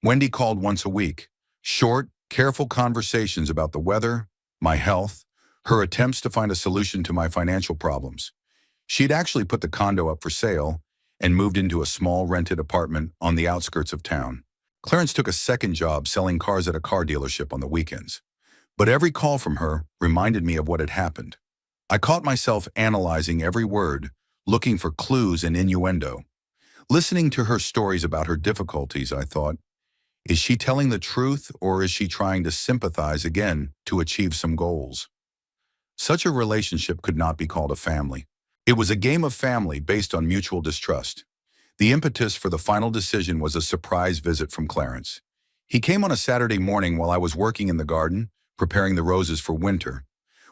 Wendy called once a week. Short, careful conversations about the weather, my health, her attempts to find a solution to my financial problems. She'd actually put the condo up for sale and moved into a small rented apartment on the outskirts of town. Clarence took a second job selling cars at a car dealership on the weekends. But every call from her reminded me of what had happened. I caught myself analyzing every word, looking for clues and innuendo. Listening to her stories about her difficulties, I thought, is she telling the truth or is she trying to sympathize again to achieve some goals? Such a relationship could not be called a family. It was a game of family based on mutual distrust. The impetus for the final decision was a surprise visit from Clarence. He came on a Saturday morning while I was working in the garden, preparing the roses for winter.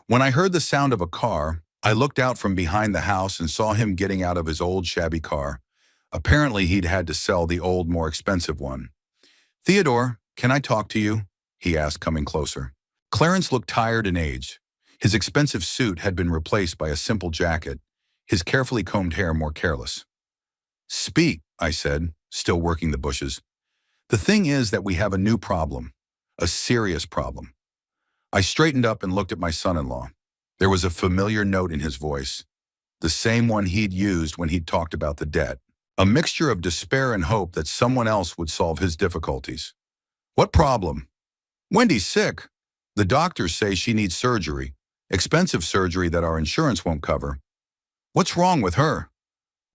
When I heard the sound of a car, I looked out from behind the house and saw him getting out of his old shabby car. Apparently, he'd had to sell the old, more expensive one. Theodore, can I talk to you? He asked, coming closer. Clarence looked tired and aged. His expensive suit had been replaced by a simple jacket, his carefully combed hair more careless. Speak, I said, still working the bushes. The thing is that we have a new problem, a serious problem. I straightened up and looked at my son-in-law. There was a familiar note in his voice, the same one he'd used when he'd talked about the debt, a mixture of despair and hope that someone else would solve his difficulties. What problem? Wendy's sick. The doctors say she needs surgery, expensive surgery that our insurance won't cover. What's wrong with her?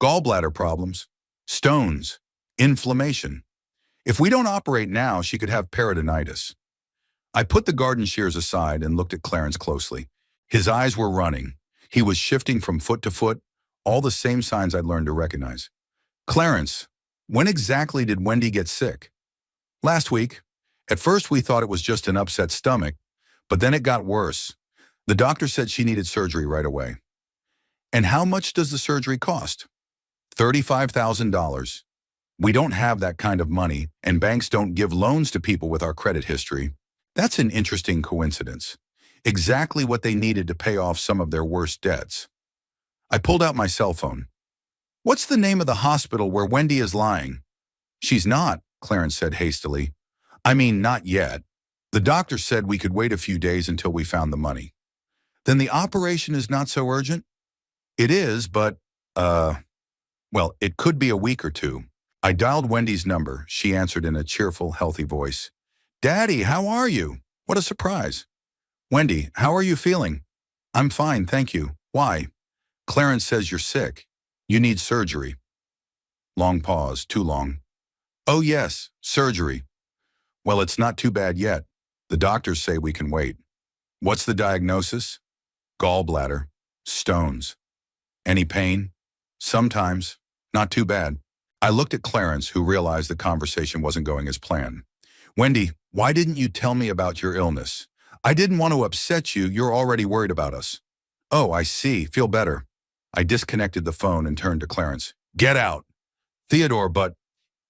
Gallbladder problems, stones, inflammation. If we don't operate now, she could have peritonitis. I put the garden shears aside and looked at Clarence closely. His eyes were running. He was shifting from foot to foot, all the same signs I'd learned to recognize. Clarence, when exactly did Wendy get sick? Last week. At first we thought it was just an upset stomach, but then it got worse. The doctor said she needed surgery right away. And how much does the surgery cost? $35,000. We don't have that kind of money, and banks don't give loans to people with our credit history. That's an interesting coincidence. Exactly what they needed to pay off some of their worst debts. I pulled out my cell phone. What's the name of the hospital where Wendy is lying? She's not, Clarence said hastily. I mean, not yet. The doctor said we could wait a few days until we found the money. Then the operation is not so urgent? It is, but, well, it could be a week or two. I dialed Wendy's number. She answered in a cheerful, healthy voice. Daddy, how are you? What a surprise. Wendy, how are you feeling? I'm fine, thank you. Why? Clarence says you're sick. You need surgery. Long pause, too long. Oh yes, surgery. Well, it's not too bad yet. The doctors say we can wait. What's the diagnosis? Gallbladder. Stones. Any pain? Sometimes. Not too bad. I looked at Clarence, who realized the conversation wasn't going as planned. Wendy, why didn't you tell me about your illness? I didn't want to upset you. You're already worried about us. Oh, I see. Feel better. I disconnected the phone and turned to Clarence. Get out. Theodore, but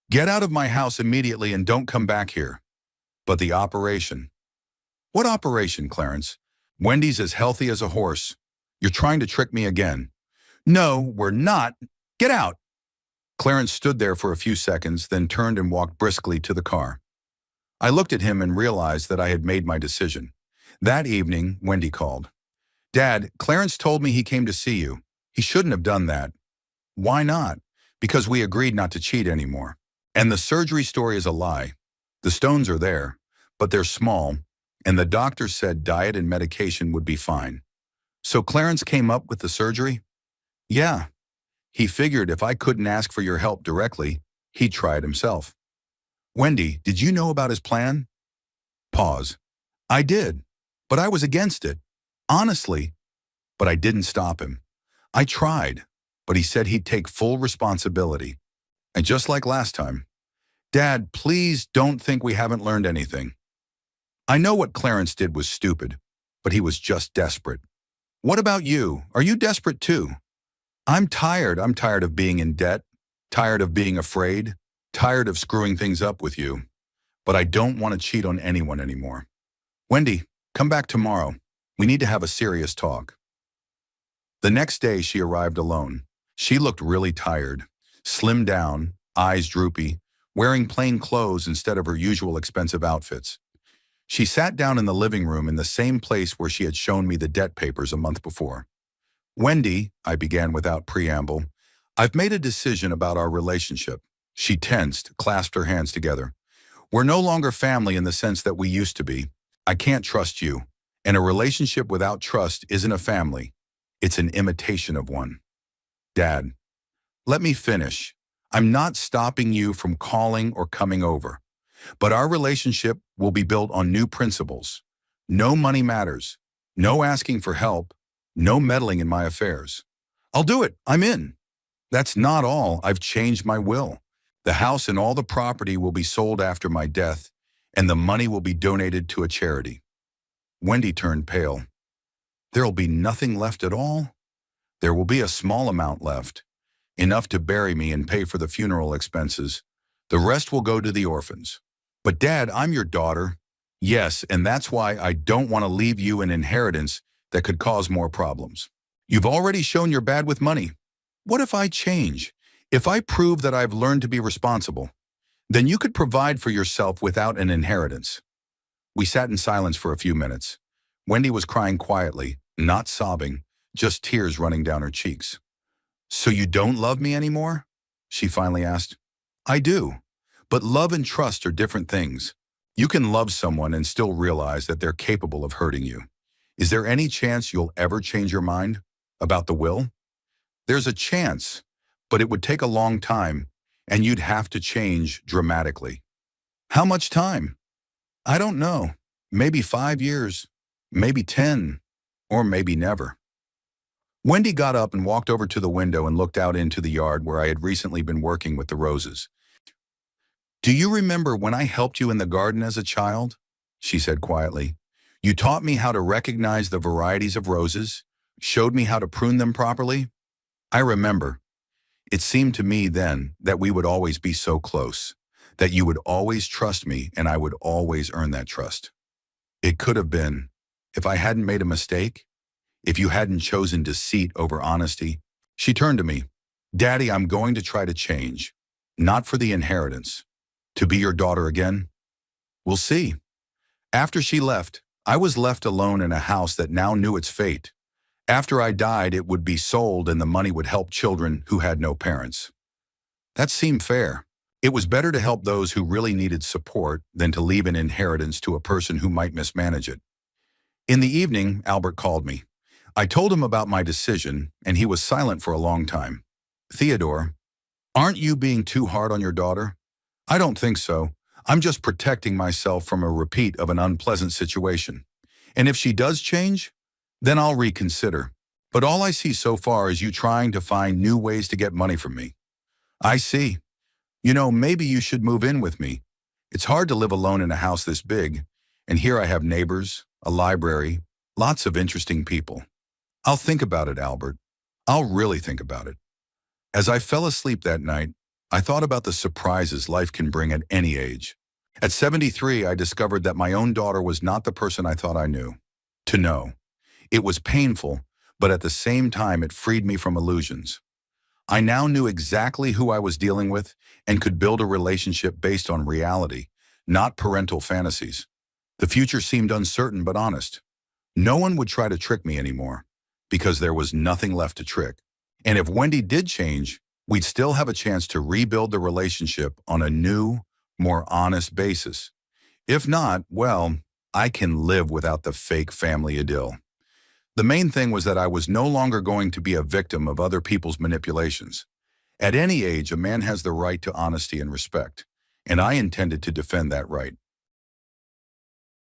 get out of my house immediately and don't come back here. But the operation. What operation, Clarence? Wendy's as healthy as a horse. You're trying to trick me again. No, we're not. Get out. Clarence stood there for a few seconds, then turned and walked briskly to the car. I looked at him and realized that I had made my decision. That evening, Wendy called. Dad, Clarence told me he came to see you. He shouldn't have done that. Why not? Because we agreed not to cheat anymore. And the surgery story is a lie. The stones are there, but they're small, and the doctor said diet and medication would be fine. So Clarence came up with the surgery? Yeah. He figured if I couldn't ask for your help directly, he'd try it himself. Wendy, did you know about his plan? Pause. I did, but I was against it. Honestly, but I didn't stop him. I tried, but he said he'd take full responsibility. And just like last time, Dad, please don't think we haven't learned anything. I know what Clarence did was stupid, but he was just desperate. What about you? Are you desperate too? I'm tired. I'm tired of being in debt, tired of being afraid, tired of screwing things up with you. But I don't want to cheat on anyone anymore. Wendy, come back tomorrow. We need to have a serious talk. The next day, she arrived alone. She looked really tired, slimmed down, eyes droopy, wearing plain clothes instead of her usual expensive outfits. She sat down in the living room in the same place where she had shown me the debt papers a month before. Wendy, I began without preamble, I've made a decision about our relationship. She tensed, clasped her hands together. We're no longer family in the sense that we used to be. I can't trust you. And a relationship without trust isn't a family. It's an imitation of one. Dad, let me finish. I'm not stopping you from calling or coming over. But our relationship will be built on new principles. No money matters. No asking for help. No meddling in my affairs. I'll do it. I'm in. That's not all. I've changed my will. The house and all the property will be sold after my death, and the money will be donated to a charity. Wendy turned pale. There'll be nothing left at all? There will be a small amount left, enough to bury me and pay for the funeral expenses. The rest will go to the orphans. But Dad, I'm your daughter. Yes, and that's why I don't want to leave you an inheritance that could cause more problems. You've already shown you're bad with money. What if I change? If I prove that I've learned to be responsible, then you could provide for yourself without an inheritance. We sat in silence for a few minutes. Wendy was crying quietly, not sobbing, just tears running down her cheeks. So you don't love me anymore? She finally asked. I do, but love and trust are different things. You can love someone and still realize that they're capable of hurting you. Is there any chance you'll ever change your mind about the will? There's a chance, but it would take a long time, and you'd have to change dramatically. How much time? I don't know. maybe 5 years, maybe 10, or maybe never. Wendy got up and walked over to the window and looked out into the yard where I had recently been working with the roses. Do you remember when I helped you in the garden as a child? She said quietly. You taught me how to recognize the varieties of roses, showed me how to prune them properly. I remember. It seemed to me then that we would always be so close, that you would always trust me and I would always earn that trust. It could have been, if I hadn't made a mistake, if you hadn't chosen deceit over honesty. She turned to me. Daddy, I'm going to try to change. Not for the inheritance. To be your daughter again? We'll see. After she left, I was left alone in a house that now knew its fate. After I died, it would be sold and the money would help children who had no parents. That seemed fair. It was better to help those who really needed support than to leave an inheritance to a person who might mismanage it. In the evening, Albert called me. I told him about my decision, and he was silent for a long time. Theodore, aren't you being too hard on your daughter? I don't think so. I'm just protecting myself from a repeat of an unpleasant situation. And if she does change, then I'll reconsider. But all I see so far is you trying to find new ways to get money from me. I see. You know, maybe you should move in with me. It's hard to live alone in a house this big, and here I have neighbors, a library, lots of interesting people. I'll think about it, Albert. I'll really think about it. As I fell asleep that night, I thought about the surprises life can bring at any age. At 73, I discovered that my own daughter was not the person I thought I knew. To know. It was painful, but at the same time it freed me from illusions. I now knew exactly who I was dealing with and could build a relationship based on reality, not parental fantasies. The future seemed uncertain but honest. No one would try to trick me anymore, because there was nothing left to trick. And if Wendy did change, we'd still have a chance to rebuild the relationship on a new, more honest basis. If not, well, I can live without the fake family idyll. The main thing was that I was no longer going to be a victim of other people's manipulations. At any age, a man has the right to honesty and respect, and I intended to defend that right.